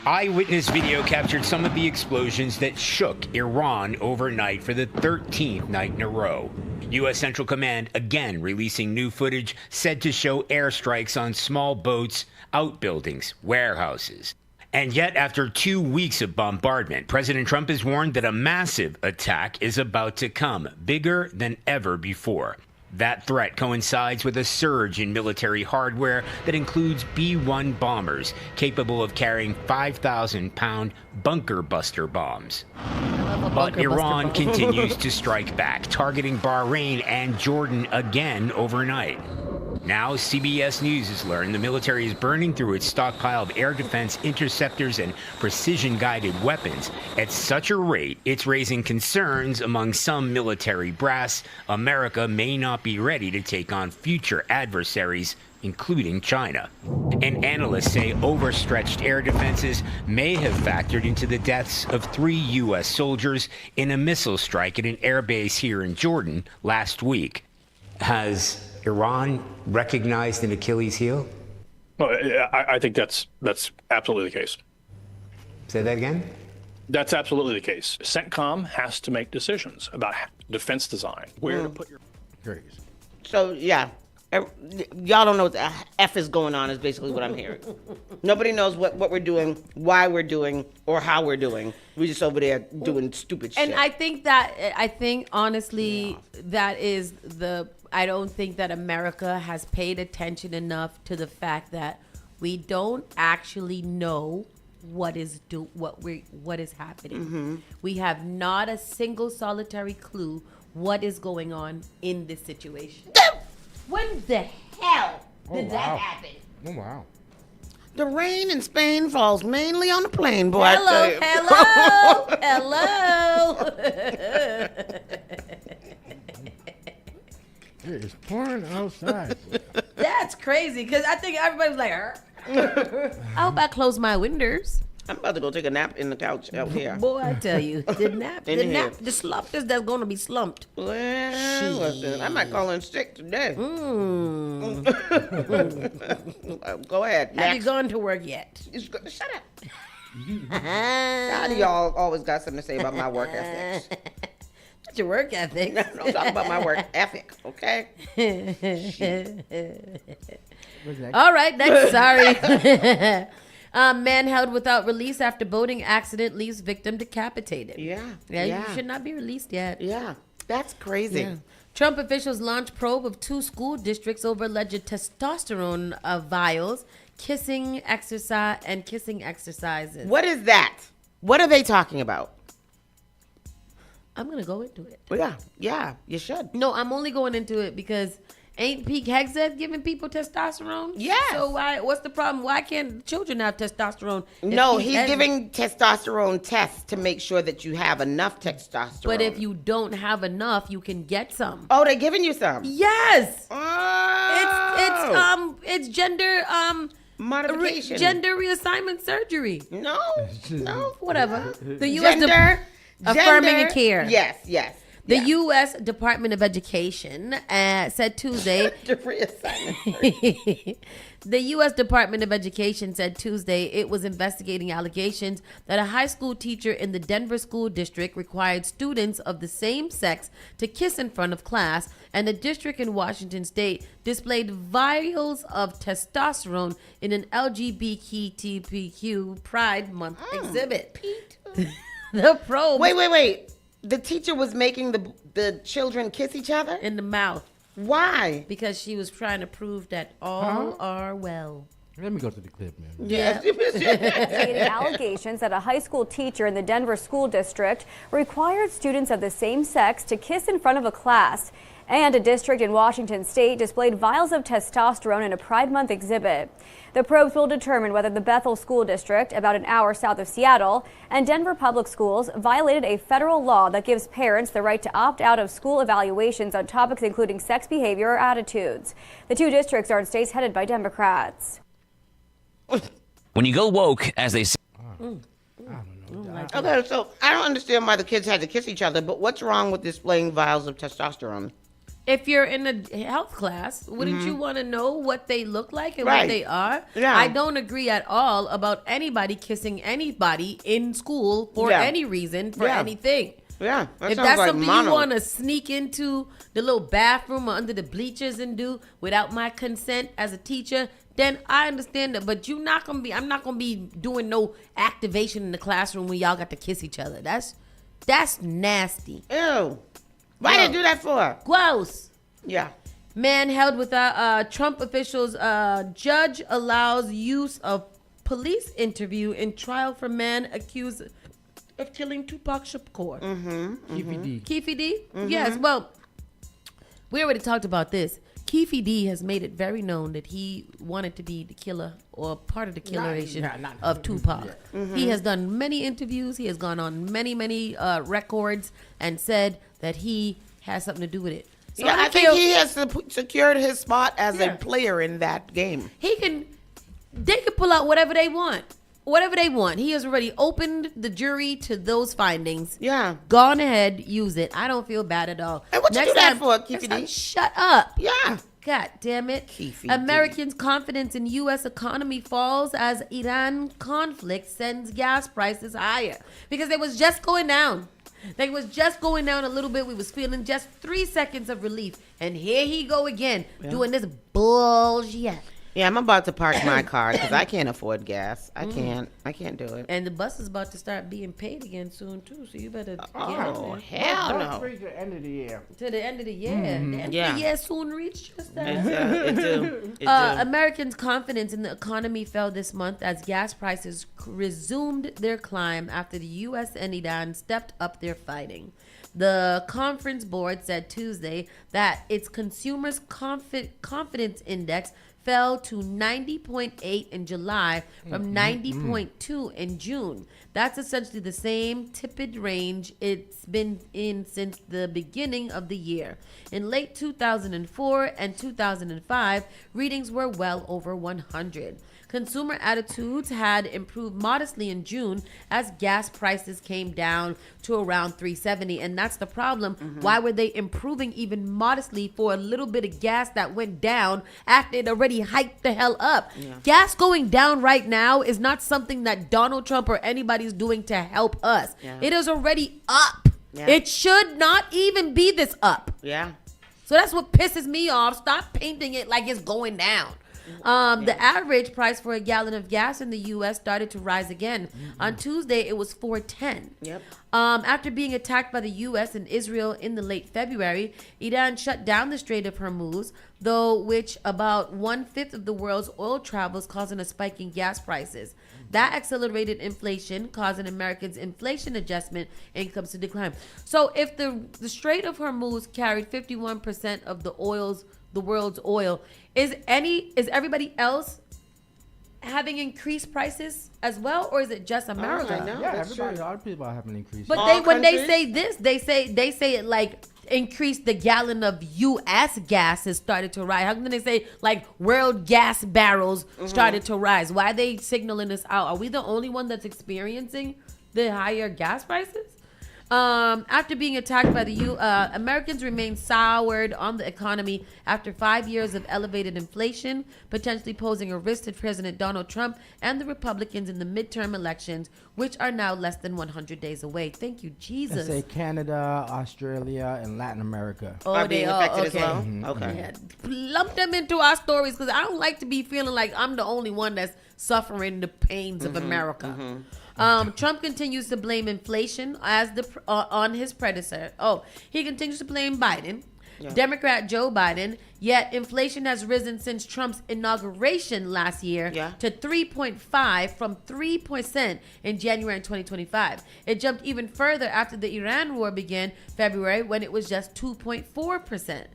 Eyewitness video captured some of the explosions that shook Iran overnight for the 13th night in a row. U.S. Central Command again releasing new footage said to show airstrikes on small boats, outbuildings, warehouses. And yet, after 2 weeks of bombardment, President Trump has warned that a massive attack is about to come, bigger than ever before. That threat coincides with a surge in military hardware that includes B-1 bombers capable of carrying 5,000-pound bunker buster bombs. But Iran continues to strike back, targeting Bahrain and Jordan again overnight. Now, CBS News has learned the military is burning through its stockpile of air defense interceptors and precision-guided weapons at such a rate, it's raising concerns among some military brass. America may not be ready to take on future adversaries, including China. And analysts say overstretched air defenses may have factored into the deaths of 3 U.S. soldiers in a missile strike at an airbase here in Jordan last week. Has Iran recognized an Achilles heel? Well, I think that's absolutely the case. Say that again? That's absolutely the case. CENTCOM has to make decisions about defense design, where to put your... So, yeah. Y'all don't know what the F is going on is basically what I'm hearing. Nobody knows what we're doing, why we're doing, or how we're doing. We're just over there doing stupid shit. And I think honestly, that is I don't think that America has paid attention enough to the fact that we don't actually know what is happening. Mm-hmm. We have not a single solitary clue what is going on in this situation. When the hell did that happen? Oh, wow. The rain in Spain falls mainly on the plain, boy. Hello. porn outside. That's crazy because I think everybody was like, I hope I close my windows. I'm about to go take a nap in the couch out here. Boy, I tell you, the slumpers that's going to be slumped. Well, listen, I might call in sick today. Go ahead. Have you gone to work yet? Shut up. How do y'all always got something to say about my work ethics? What's your work ethic? No, talk about my work ethic, okay? All right, next. Sorry. Man held without release after boating accident leaves victim decapitated. Yeah. You should not be released yet. Yeah, that's crazy. Yeah. Trump officials launch probe of 2 school districts over alleged testosterone vials, kissing exercises. What is that? What are they talking about? I'm going to go into it. Yeah, you should. No, I'm only going into it because ain't Pete Hegseth giving people testosterone? Yes. So what's the problem? Why can't children have testosterone? No, he's giving testosterone tests to make sure that you have enough testosterone. But if you don't have enough, you can get some. Oh, they're giving you some? Yes. Oh. It's gender modification. Gender reassignment surgery. No. Whatever. The U.S. Gender affirming care. Yes. The U.S. Department of Education said Tuesday. The U.S. Department of Education said Tuesday it was investigating allegations that a high school teacher in the Denver school district required students of the same sex to kiss in front of class, and the district in Washington state displayed vials of testosterone in an LGBTQ Pride Month exhibit. The probe. Wait. The teacher was making the children kiss each other? In the mouth. Why? Because she was trying to prove that all are well. Let me go to the clip, man. Yeah. Stating allegations that a high school teacher in the Denver school district required students of the same sex to kiss in front of a class. And a district in Washington state displayed vials of testosterone in a Pride Month exhibit. The probes will determine whether the Bethel School District, about an hour south of Seattle, and Denver Public Schools violated a federal law that gives parents the right to opt out of school evaluations on topics including sex behavior or attitudes. The 2 districts are in states headed by Democrats. When you go woke, as they say. Okay, so I don't understand why the kids had to kiss each other, but what's wrong with displaying vials of testosterone? If you're in a health class, wouldn't you want to know what they look like and Right. what they are? Yeah. I don't agree at all about anybody kissing anybody in school for any reason, for anything. Yeah, that If sounds that's like something mono. you want to sneak into the little bathroom or under the bleachers and do without my consent as a teacher, then I understand that. But I'm not gonna be doing no activation in the classroom when y'all got to kiss each other. That's nasty. Ew. Why did they do that for? Gross. Yeah. Man held without Trump officials. Judge allows use of police interview in trial for man accused of killing Tupac Shakur. Keefe D. Yes. Well, we already talked about this. Keefe D has made it very known that he wanted to be the killer or part of the killeration of Tupac. He has done many interviews. He has gone on many records and said that he has something to do with it. So I think he has secured his spot as a player in that game. They can pull out whatever they want. Whatever they want. He has already opened the jury to those findings. Yeah. Gone ahead, use it. I don't feel bad at all. And what you do that for, Keefe D? Shut up. Yeah. God damn it. Keefe D. Americans' confidence in U.S. economy falls as Iran conflict sends gas prices higher. Because they was just going down. They was just going down a little bit. We was feeling just 3 seconds of relief. And here he go again, doing this bullshit. Yeah, I'm about to park my car because I can't afford gas. I can't do it. And the bus is about to start being paid again soon too, so you better get Oh, in there. hell no. To the end of the year. To the end of the year. The end of the year soon reached just that. It do. Americans' confidence in the economy fell this month as gas prices resumed their climb after the U.S. and Iran stepped up their fighting. The conference board said Tuesday that its consumers' confidence index fell to 90.8 in July from 90.2 in June. That's essentially the same tepid range it's been in since the beginning of the year. In late 2004 and 2005, readings were well over 100. Consumer attitudes had improved modestly in June as gas prices came down to around $3.70, and that's the problem. Why were they improving even modestly for a little bit of gas that went down after it already hiked the hell up? Gas going down right now is not something that Donald Trump or anybody's doing to help us. It is already up. It should not even be this up. So that's what pisses me off. Stop painting it like it's going down. The average price for a gallon of gas in the U.S. started to rise again. On Tuesday, it was $4.10. After being attacked by the U.S. and Israel in the late February, Iran shut down the Strait of Hormuz, though which about 1/5 of the world's oil travels, causing a spike in gas prices. That accelerated inflation, causing Americans' inflation adjustment incomes to decline. So if the Strait of Hormuz carried 51% of the world's oil, is everybody else having increased prices as well, or is it just America? Everybody, a lot of people are having increased. But when they say this, they say it like increased the gallon of U.S. gas has started to rise. How come they say like world gas barrels started to rise? Why are they signaling this out? Are we the only one that's experiencing the higher gas prices? After being attacked by Americans remain soured on the economy after 5 years of elevated inflation, potentially posing a risk to President Donald Trump and the Republicans in the midterm elections, which are now less than 100 days away. Thank you, Jesus. Say Canada, Australia, and Latin America. Are being affected as well? Okay. Yeah. Lump them into our stories because I don't like to be feeling like I'm the only one that's suffering the pains of America. Trump continues to blame inflation on his predecessor. He continues to blame Biden, Democrat Joe Biden, yet inflation has risen since Trump's inauguration last year to 3.5 from 3% in January 2025. It jumped even further after the Iran war began February when it was just 2.4%.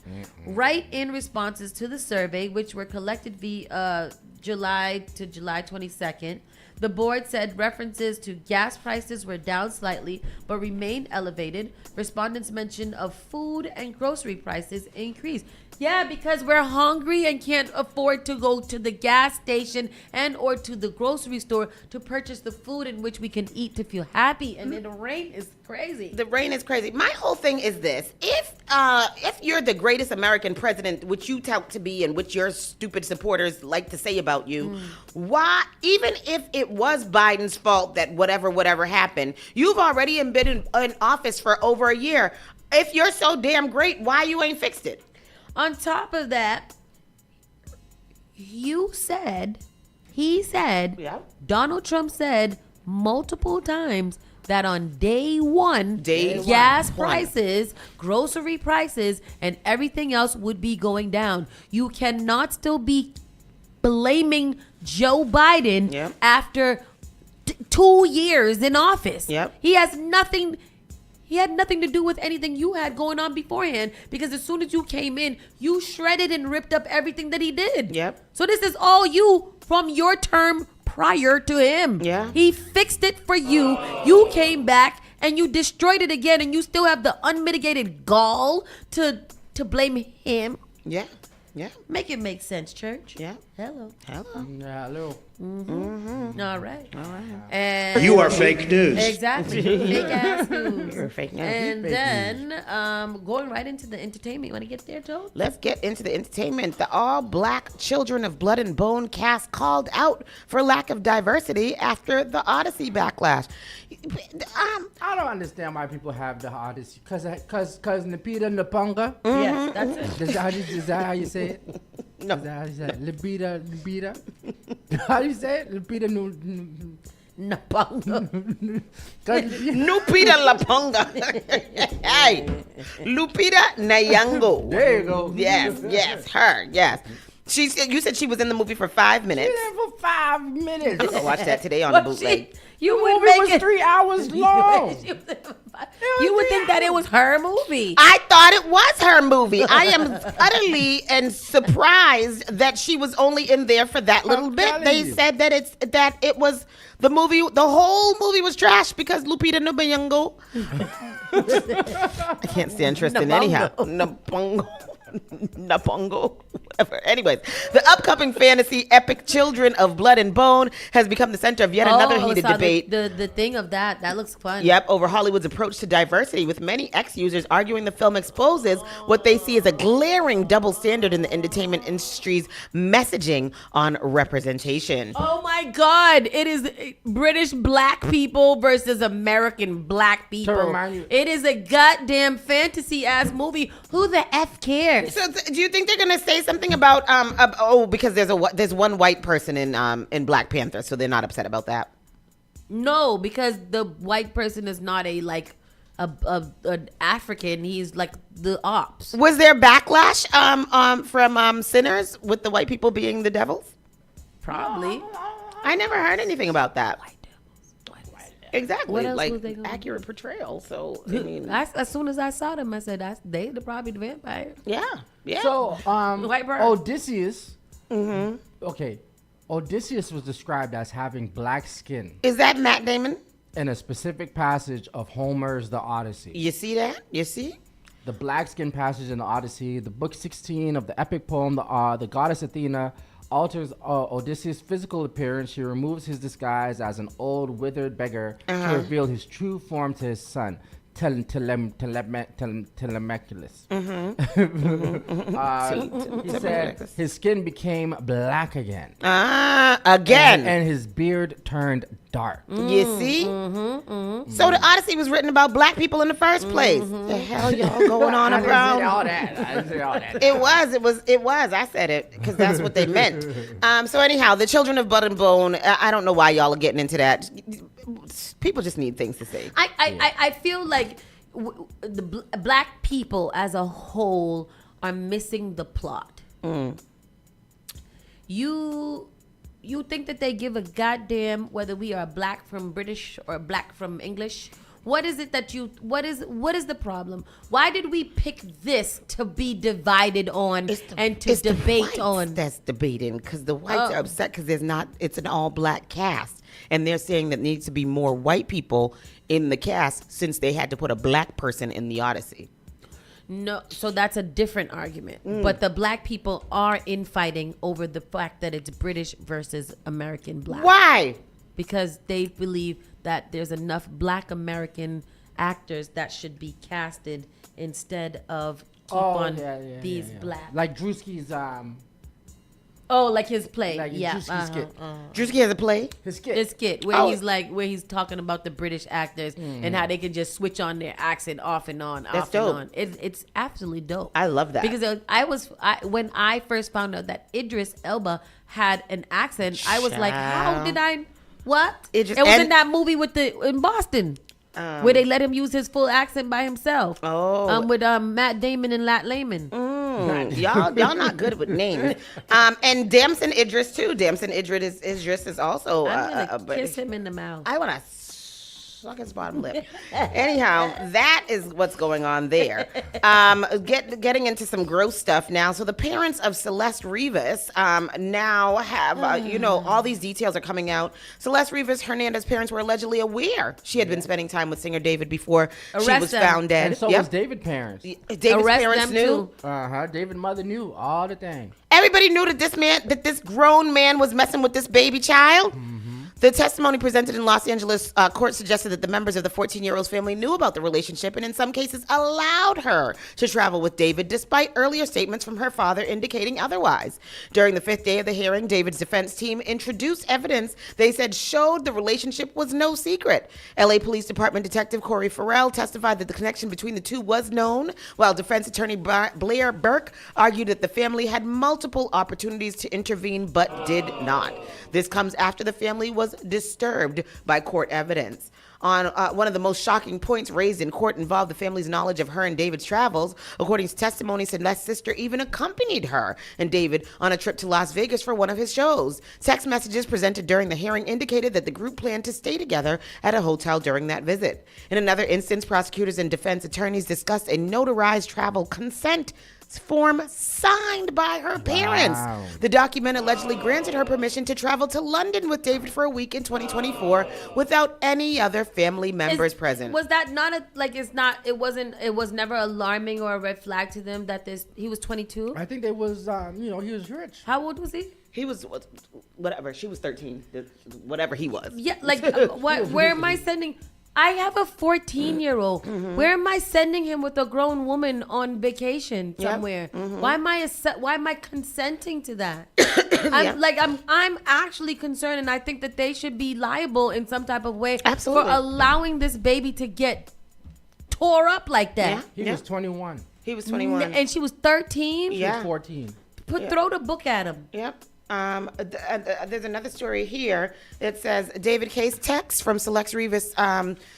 Write-in responses to the survey, which were collected via July to July 22nd, the board said references to gas prices were down slightly but remained elevated. Respondents mentioned of food and grocery prices increased. Yeah, because we're hungry and can't afford to go to the gas station and or to the grocery store to purchase the food in which we can eat to feel happy. And then the rain is crazy. The rain is crazy. My whole thing is this. If you're the greatest American president, which you tout to be and which your stupid supporters like to say about you, why, even if it was Biden's fault that whatever happened, you've already been in office for over a year. If you're so damn great, why you ain't fixed it? On top of that, he said, Donald Trump said multiple times that on day one, gas prices, grocery prices, and everything else would be going down. You cannot still be blaming Joe Biden after 2 years in office. He had nothing to do with anything you had going on beforehand, because as soon as you came in, you shredded and ripped up everything that he did. So this is all you from your term prior to him. He fixed it for you. You came back and you destroyed it again, and you still have the unmitigated gall to blame him. Make it make sense, church. Hello. Hello. All right. And You are fake news. Exactly. Fake ass news. You're fake news. And then going right into the entertainment. You want to get there, Joe? Let's get into the entertainment. The all-black Children of Blood and Bone cast called out for lack of diversity after the Odyssey backlash. I don't understand why people have the Odyssey. Cause Lupita Nyong'o. Yes, that's it. Is that how you say it? No. Is that how you say it? Lupita. How do you say it? Lupita Nyong'o. Lupita Nyong'o. Hey, Lupita Nyong'o. There you go. Yes, her. Yes. You said she was in the movie for 5 minutes. She was in for 5 minutes. I'm gonna watch that today on the bootleg. You would movie make was it 3 hours long. You would think that it was her movie. I thought it was her movie. I am utterly and surprised that she was only in there for that little bit. They said that it was the movie. The whole movie was trash because Lupita Nyong'o. I can't stand Tristan anyhow. Napongo, whatever. Anyways, the upcoming fantasy epic Children of Blood and Bone has become the center of yet another heated debate. The thing of that looks fun. Yep, over Hollywood's approach to diversity, with many ex-users arguing the film exposes what they see as a glaring double standard in the entertainment industry's messaging on representation. Oh my God! It is British black people versus American black people. It is a goddamn fantasy ass movie. Who the F cares? So, do you think they're gonna say something about because there's one white person in Black Panther, so they're not upset about that? No, because the white person is not an African. He's like the ops. Was there backlash from Sinners with the white people being the devils? Probably. I never heard anything about that. Exactly, What else like was they gonna accurate portrayal. So I mean, as soon as I saw them, I said, "They probably the vampire." Yeah. So, White bird. Odysseus. Okay, Odysseus was described as having black skin. Is that Matt Damon? In a specific passage of Homer's The Odyssey. You see that? You see? The black skin passage in the Odyssey, the book 16 of the epic poem, the goddess Athena alters Odysseus' physical appearance. She removes his disguise as an old, withered beggar to reveal his true form to his son, Telemachus. He said his skin became black again. Again. And his beard turned dark. You see? So the Odyssey was written about black people in the first place. The hell y'all going on about? I didn't say all that. It was. I said it because that's what they meant. So anyhow, the Children of Blood and Bone, I don't know why y'all are getting into that. People just need things to say. I feel like the black people as a whole are missing the plot. You think that they give a goddamn whether we are black from British or black from English? What is it that what is the problem? Why did we pick this to be divided on and to debate on? That's debating because the whites are upset because it's an all black cast. And they're saying that there needs to be more white people in the cast since they had to put a black person in the Odyssey. No, so that's a different argument. But the black people are infighting over the fact that it's British versus American black. Why? Because they believe that there's enough black American actors that should be casted instead of these black. Like Drewski's like his play. Like Drewski's skit. Drewski has a play? His skit. Where he's talking about the British actors and how they can just switch on their accent off and on. That's dope. And on. It's absolutely dope. I love that. Because when I first found out that Idris Elba had an accent, I was like, how did I? What? It was in that movie in Boston. Where they let him use his full accent by himself. With Matt Damon and Lat Layman. Y'all not good with names. And Damson Idris too. Damson Idris is also. I'm gonna kiss him in the mouth. I want to suck his bottom lip. Anyhow, that is what's going on there. Getting into some gross stuff now. So the parents of Celeste Rivas now have, all these details are coming out. Celeste Rivas Hernandez's parents were allegedly aware she had been spending time with singer David before she was found dead. And so was David's parents. David's parents knew. David's mother knew all the things. Everybody knew that this grown man was messing with this baby child. The testimony presented in Los Angeles court suggested that the members of the 14-year-old's family knew about the relationship and in some cases allowed her to travel with David despite earlier statements from her father indicating otherwise. During the fifth day of the hearing, David's defense team introduced evidence they said showed the relationship was no secret. LA Police Department Detective Corey Farrell testified that the connection between the two was known, while defense attorney Blair Burke argued that the family had multiple opportunities to intervene but did not. This comes after the family was disturbed by court evidence. on one of the most shocking points raised in court involved the family's knowledge of her and David's travels. According to testimony, Celeste's sister even accompanied her and David on a trip to Las Vegas for one of his shows. Text messages presented during the hearing indicated that the group planned to stay together at a hotel during that visit. In another instance, prosecutors and defense attorneys discussed a notarized travel consent form signed by her parents. Wow. The document allegedly granted her permission to travel to London with David for a week in 2024 without any other family members present. Was that not it was never alarming or a red flag to them that he was 22? I think it was, he was rich. How old was he? He was whatever. She was 13. Whatever he was. Yeah, like where am I sending? I have a 14-year-old. Mm-hmm. Where am I sending him with a grown woman on vacation somewhere? Mm-hmm. Why am I consenting to that? I'm actually concerned, and I think that they should be liable in some type of way Absolutely. for allowing this baby to get tore up like that. He was 21. He was 21. And she was 13? She was 14. Throw the book at him. Yep. There's another story here that says David K's text from Select Rivas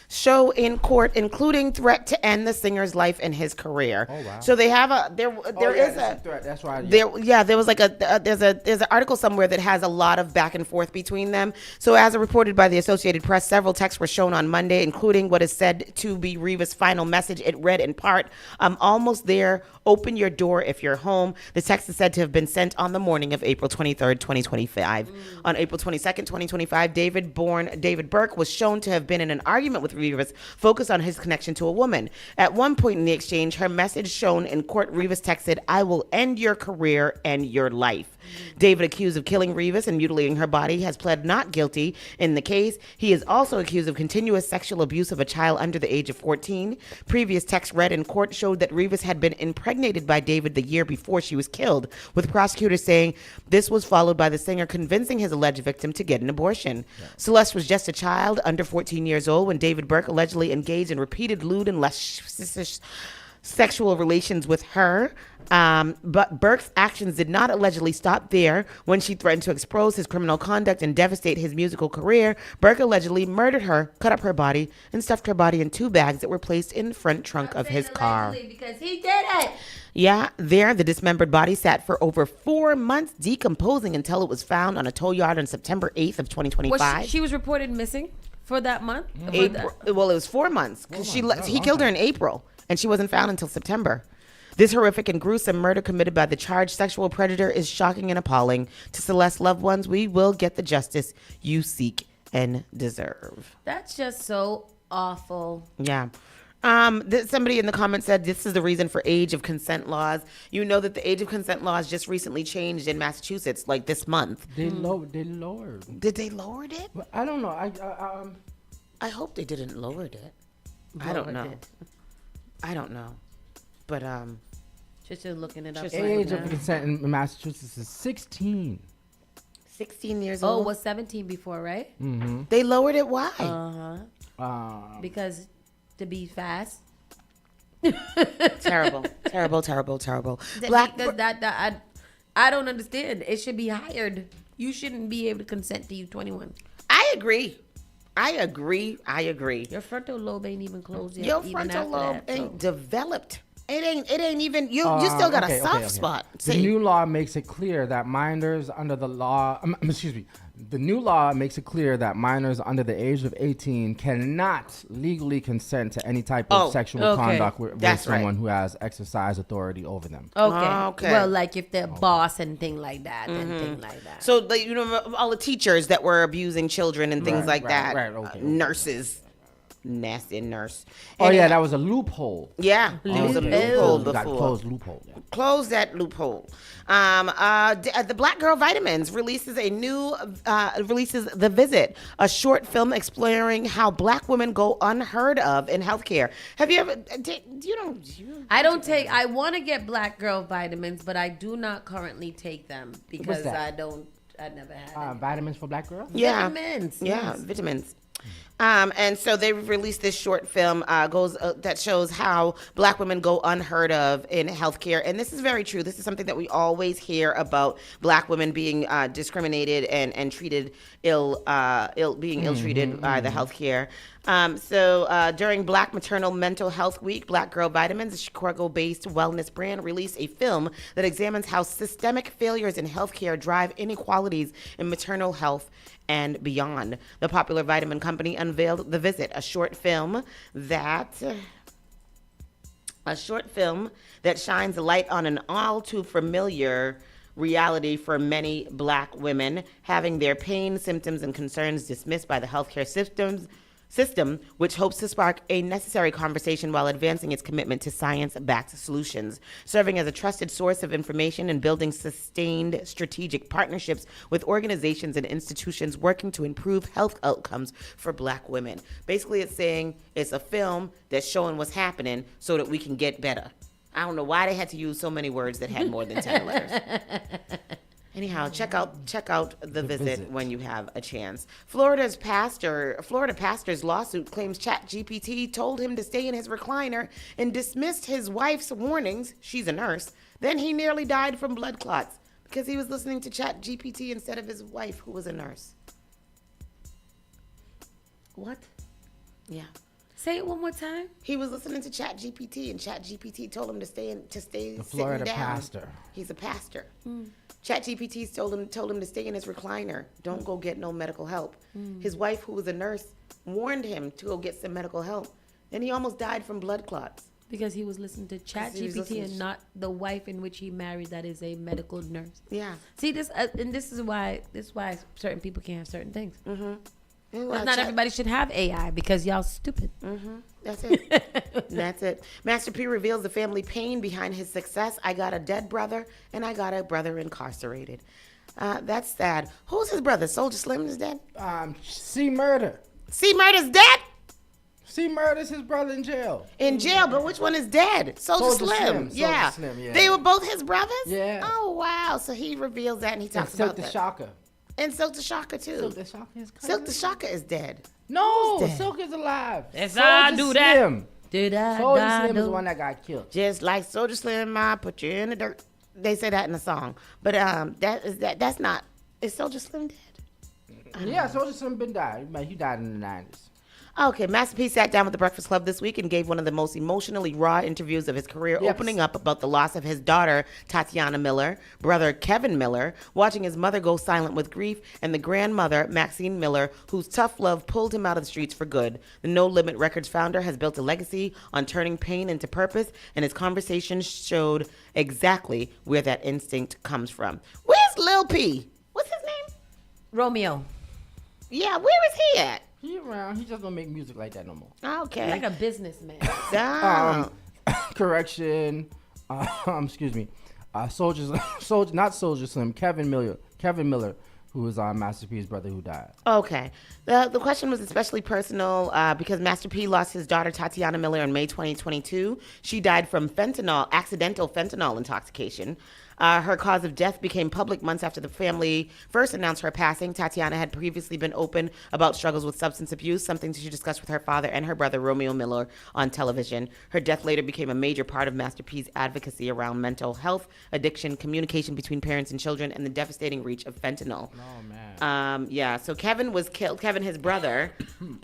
show in court, including threat to end the singer's life and his career. Oh wow! So they have there is a threat. That's right. There was like there's an article somewhere that has a lot of back and forth between them. So as reported by the Associated Press, several texts were shown on Monday, including what is said to be Rivas' final message. It read in part, "I'm almost there. Open your door if you're home." The text is said to have been sent on the morning of April 23rd, 2025. On April 22nd, 2025, David Burke was shown to have been in an argument with Rivas, focused on his connection to a woman. At one point in the exchange, her message shown in court, Rivas texted, "I will end your career and your life." David, accused of killing Rivas and mutilating her body, has pled not guilty in the case. He is also accused of continuous sexual abuse of a child under the age of 14. Previous texts read in court showed that Rivas had been impregnated by David the year before she was killed, with prosecutors saying this was followed by the singer convincing his alleged victim to get an abortion. Yeah. Celeste was just a child, under 14 years old, when David Burke allegedly engaged in repeated lewd and lascivious sexual relations with her. But Burke's actions did not allegedly stop there. When she threatened to expose his criminal conduct and devastate his musical career, Burke allegedly murdered her, cut up her body, and stuffed her body in 2 bags that were placed in the front trunk of his car. Because he did it. Yeah, there, the dismembered body sat for over 4 months, decomposing until it was found on a tow yard on September 8th of 2025. She was reported missing for that month? April, well, it was 4 months, because he killed her in April, and she wasn't found until September. This horrific and gruesome murder committed by the charged sexual predator is shocking and appalling. To Celeste's loved ones, we will get the justice you seek and deserve. That's just so awful. Yeah. Somebody in the comments said this is the reason for age of consent laws. You know that the age of consent laws just recently changed in Massachusetts, like this month. They lowered. Did they lower it? Well, I don't know. I hope they didn't lower it. I don't know. I don't know. But just looking it up. The age of consent in Massachusetts is 16. 16 years old. Oh, it was 17 before, right? Mm-hmm. They lowered it. Why? Because to be fast. Terrible. I don't understand. It should be higher. You shouldn't be able to consent to you 21. I agree. Your frontal lobe ain't even closed yet. Your frontal lobe ain't developed. It ain't even, you still got a soft spot. The new law makes it clear that minors under the law, the new law makes it clear that minors under the age of 18 cannot legally consent to any type of sexual conduct with someone who has exercise authority over them. Okay. Well, like if they're boss and thing like that, and thing like that. So, all the teachers that were abusing children and things like that, nurses. Nasty nurse. That was a loophole. Yeah, it was a loophole before. Closed loophole. Yeah. Close that loophole. The Black Girl Vitamins releases The Visit, a short film exploring how Black women go unheard of in healthcare. Have you ever? I want to get Black Girl Vitamins, but I do not currently take them because I never had vitamins for Black girls. Yeah, vitamins. Yeah, vitamins. And so they released this short film that shows how Black women go unheard of in healthcare. And this is very true. This is something that we always hear about Black women being discriminated and treated being ill-treated by the healthcare. So during Black Maternal Mental Health Week, Black Girl Vitamins, a Chicago-based wellness brand, released a film that examines how systemic failures in healthcare drive inequalities in maternal health and beyond. The popular vitamin company unveiled The Visit, a short film that shines a light on an all too familiar reality for many Black women, having their pain, symptoms, and concerns dismissed by the healthcare system, which hopes to spark a necessary conversation while advancing its commitment to science-backed solutions, serving as a trusted source of information and building sustained strategic partnerships with organizations and institutions working to improve health outcomes for Black women. Basically, it's saying it's a film that's showing what's happening so that we can get better. I don't know why they had to use so many words that had more than 10 letters. Anyhow, check out the visit when you have a chance. Florida pastor's lawsuit claims ChatGPT told him to stay in his recliner and dismissed his wife's warnings. She's a nurse. Then he nearly died from blood clots because he was listening to ChatGPT instead of his wife, who was a nurse. What? Yeah. Say it one more time. He was listening to ChatGPT, and ChatGPT told him to stay The Florida down. pastor. He's a pastor. ChatGPT told him to stay in his recliner. Don't go get no medical help. His wife, who was a nurse, warned him to go get some medical help. Then he almost died from blood clots. Because he was listening to ChatGPT and not the wife in which he married that is a medical nurse. Yeah. See this, and this is why certain people can't have certain things. Mm-hmm. Not everybody should have AI because y'all stupid. Mm-hmm. That's it. That's it. Master P reveals the family pain behind his success. I got a dead brother, and I got a brother incarcerated. That's sad. Who's his brother? Soulja Slim is dead? C Murder. C Murder's dead? C Murder's his brother in jail. In jail, but which one is dead? Soulja Slim. Yeah. Soulja Slim, yeah. They were both his brothers? Yeah. Oh, wow. So he reveals that, and he talks about that. Silk the Shocker. And Silk the Shocker, too. Silk the Shocker is Silk the Shocker is dead. No, Who's dead? Silk is alive. That's how I do that. Slim. Soulja Slim is do? the one that got killed. Just like Soulja Slim, I put you in the dirt. They say that in the song. But that's not. Is Soulja Slim dead? Yeah, Soulja Slim been died. He died in the 90s. Okay, Master P sat down with the Breakfast Club this week and gave one of the most emotionally raw interviews of his career, opening up about the loss of his daughter, Tatiana Miller, brother Kevin Miller, watching his mother go silent with grief, and the grandmother, Maxine Miller, whose tough love pulled him out of the streets for good. The No Limit Records founder has built a legacy on turning pain into purpose, and his conversation showed exactly where that instinct comes from. Where's Lil P? What's his name? Romeo. Yeah, where is he at? He around. He just don't make music like that no more. Okay. Like a businessman. Correction. Excuse me. Not Soulja Slim. Kevin Miller, who was Master P's brother who died. Okay. The question was especially personal because Master P lost his daughter Tatiana Miller in May 2022. She died from accidental fentanyl intoxication. Her cause of death became public months after the family first announced her passing. Tatiana had previously been open about struggles with substance abuse, something she discussed with her father and her brother Romeo Miller on television. Her death later became a major part of Master P's advocacy around mental health, addiction, communication between parents and children, and the devastating reach of fentanyl. Oh, man. Yeah, so Kevin was killed. Kevin, his brother,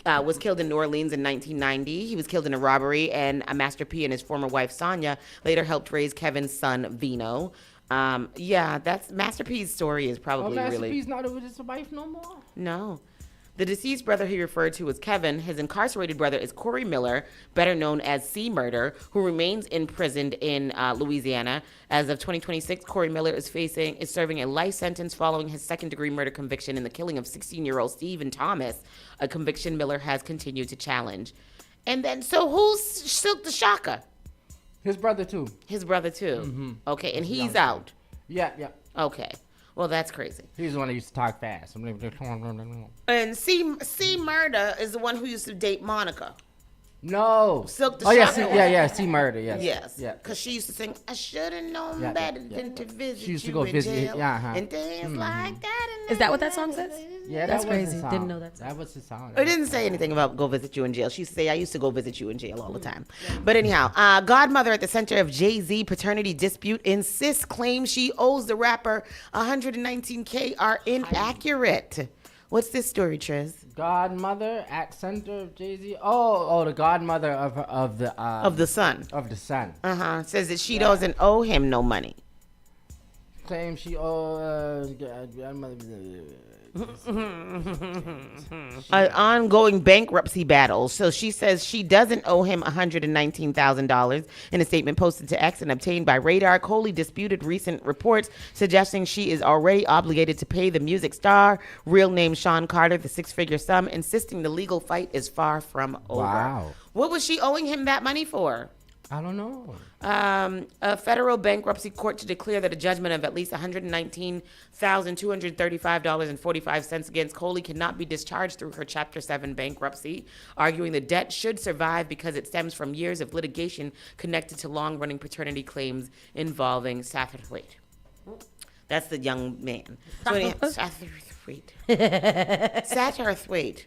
was killed in New Orleans in 1990. He was killed in a robbery, and Master P and his former wife, Sonia, later helped raise Kevin's son, Vino. Yeah, that's Master P's story is probably Master really. P's not with his wife no more? No. The deceased brother he referred to as Kevin. His incarcerated brother is Corey Miller, better known as C Murder, who remains imprisoned in Louisiana. As of 2026, Corey Miller is serving a life sentence following his second-degree murder conviction in the killing of 16-year-old Stephen Thomas, a conviction Miller has continued to challenge. And then, so who's Silk the Shocker? His brother too. His brother too. Mm-hmm. Okay, and he's out. Yeah. Okay. Well, that's crazy. He's the one that used to talk fast. And C Murder is the one who used to date Monica. No. Silk the Oh, yeah, Shocker. C Murder, yes. Yes. Yeah. Because she used to sing, I should have known Yeah, better yeah. than to visit She used to you go in visit, jail. yeah, uh-huh. And things like that. Is that what that song says? Yeah, That's that was crazy. the song. Didn't know that. That was the song. It didn't say anything about go visit you in jail. She used to say, I used to go visit you in jail all the time. But anyhow, godmother at the center of Jay-Z paternity dispute insists claims she owes the rapper $119K are inaccurate. What's this story, Triz? Godmother at center of Jay-Z. Oh, the godmother of the son. Of the son. Says that she doesn't owe him no money. Claims she owes godmother. An ongoing bankruptcy battle. So she says she doesn't owe him $119,000. In a statement posted to X and obtained by Radar, Coley disputed recent reports suggesting she is already obligated to pay the music star, real name Sean Carter, the six-figure sum, insisting the legal fight is far from over. Wow. What was she owing him that money for? I don't know. A federal bankruptcy court to declare that a judgment of at least $119,235.45 against Coley cannot be discharged through her Chapter 7 bankruptcy, arguing the debt should survive because it stems from years of litigation connected to long-running paternity claims involving Satterthwaite. That's the young man. Satterthwaite. Satterthwaite. Satterth.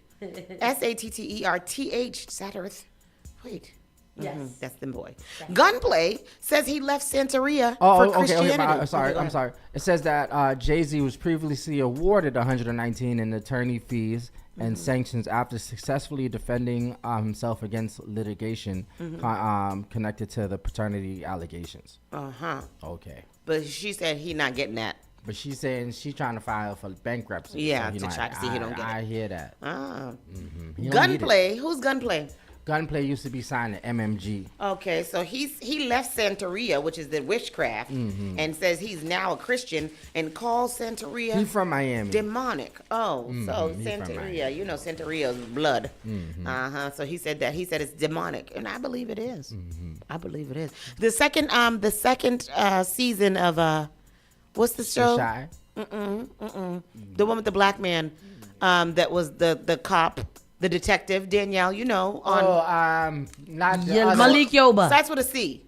Satterthwaite. Yes. That's the boy. Gunplay says he left Santeria for Christianity. I'm sorry. It says that Jay-Z was previously awarded $119 in attorney fees and sanctions after successfully defending himself against litigation connected to the paternity allegations. Okay. But she said he not getting that. But she's saying she's trying to file for bankruptcy. Yeah, so to try to see he don't get it. I hear that. Gunplay. Who's Gunplay? Gunplay used to be signed to MMG. Okay, so he left Santeria, which is the witchcraft, and says he's now a Christian and calls Santeria. He's from Miami. Demonic. Oh, so he's from Santeria, you know Santeria's blood. So he said that. He said it's demonic, and I believe it is. I believe it is. The second season of what's the show? The Shy. The one with the black man, that was the cop. The detective, Danielle, you know. Not Malik Yoba. Starts with a C.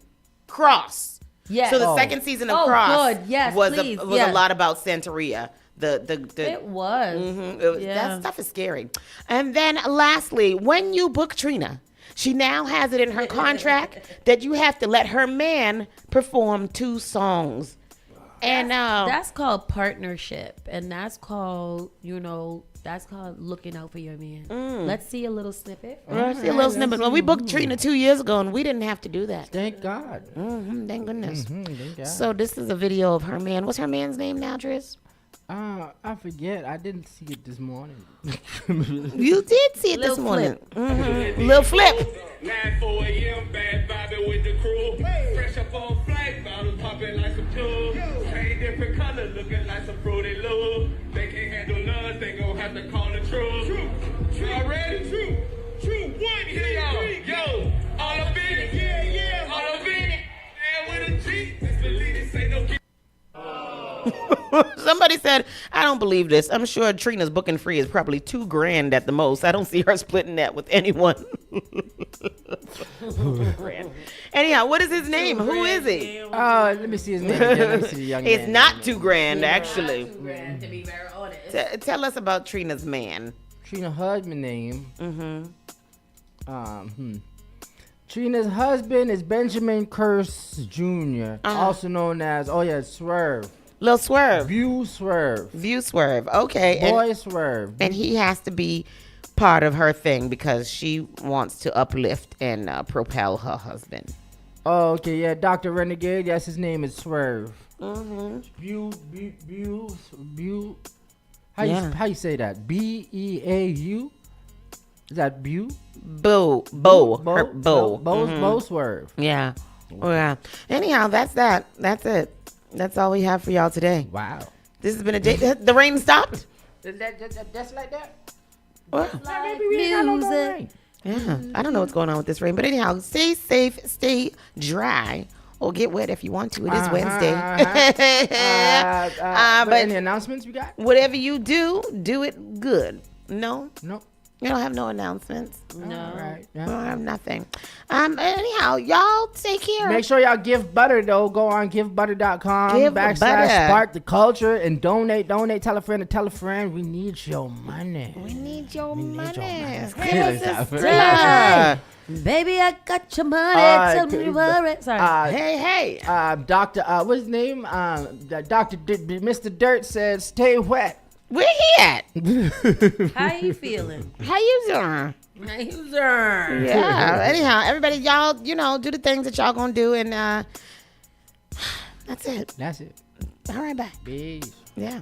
Cross. Yeah. So the second season of Cross was a lot about Santeria. It was. That stuff is scary. And then lastly, when you book Trina, she now has it in her contract that you have to let her man perform 2 songs. And that's called partnership, and that's called that's called looking out for your man. Let's see a little snippet. Let's see a little snippet. Well, we booked Trina 2 years ago, and we didn't have to do that. Thank God. Thank goodness. Thank God. So this is a video of her man. What's her man's name now, Triz? I forget. I didn't see it this morning. You did see it this morning. Lil Flip. 9-4 a.m. Bad vibing with the crew. Fresh up on flight, bottles popping like some tools. Same different color, looking like some fruity lube. They can't handle none, they gon' have to call the truth. Y'all ready? True. 1, 2, 3, yo. All up in it. Yeah. All up in it. And with a G. Let's believe this ain't no. Somebody said, I don't believe this. I'm sure Trina's booking free is probably $2,000 at the most. I don't see her splitting that with anyone. Anyhow, what is his name? Who is he? Let me see his name again. Let me see the young It's man. not $2,000, actually. $2,000, to be very honest. Tell us about Trina's man. Trina's husband name. Trina's husband is Benjamin Curse Jr., also known as Swerve. Lil Swerve. View Swerve. Okay. Boy Swerve. And he has to be part of her thing because she wants to uplift and propel her husband. Oh, okay, yeah, Dr. Renegade. Yes, his name is Swerve. View. How you say that? B-E-A-U? Is that Bew? Bo Swerve. Yeah. Yeah. Anyhow, that's that. That's it. That's all we have for y'all today. Wow. This has been a day. The rain stopped? That's like that? What? Maybe we ain't got no more rain. Yeah. I don't know what's going on with this rain. But anyhow, stay safe, stay dry, or get wet if you want to. It is Wednesday. But any announcements we got? Whatever you do it good. No? Nope. We don't have no announcements. No. All right. We Yeah. don't have nothing. Anyhow, y'all take care. Make sure y'all give butter though. Go on givebutter.com Give / butter. spark the culture and donate. Tell a friend to tell a friend. We need your money. We need your money. Give Clearly, us this yeah. Baby, I got your money. Tell me worry. Sorry. Hey. Doctor, what's his name? Mr. Dirt said, stay wet. Where he at? How you feeling? How you doing? How you doing? Yeah. Anyhow, everybody, y'all, do the things that y'all gonna do, and that's it. That's it. All right, bye. Peace. Yeah.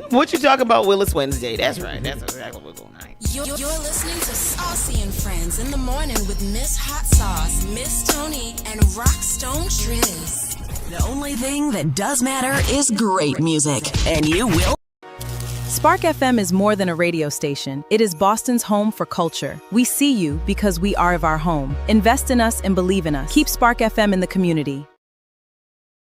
What you talking about, Willis Wednesday? That's right. That's exactly what we're going on. You're listening to Saucy and Friends in the morning with Miss Hot Sauce, Miss Tony, and Rockstone Triz. The only thing that does matter is great music, and you will. Spark FM is more than a radio station. It is Boston's home for culture. We see you because we are of our home. Invest in us and believe in us. Keep Spark FM in the community.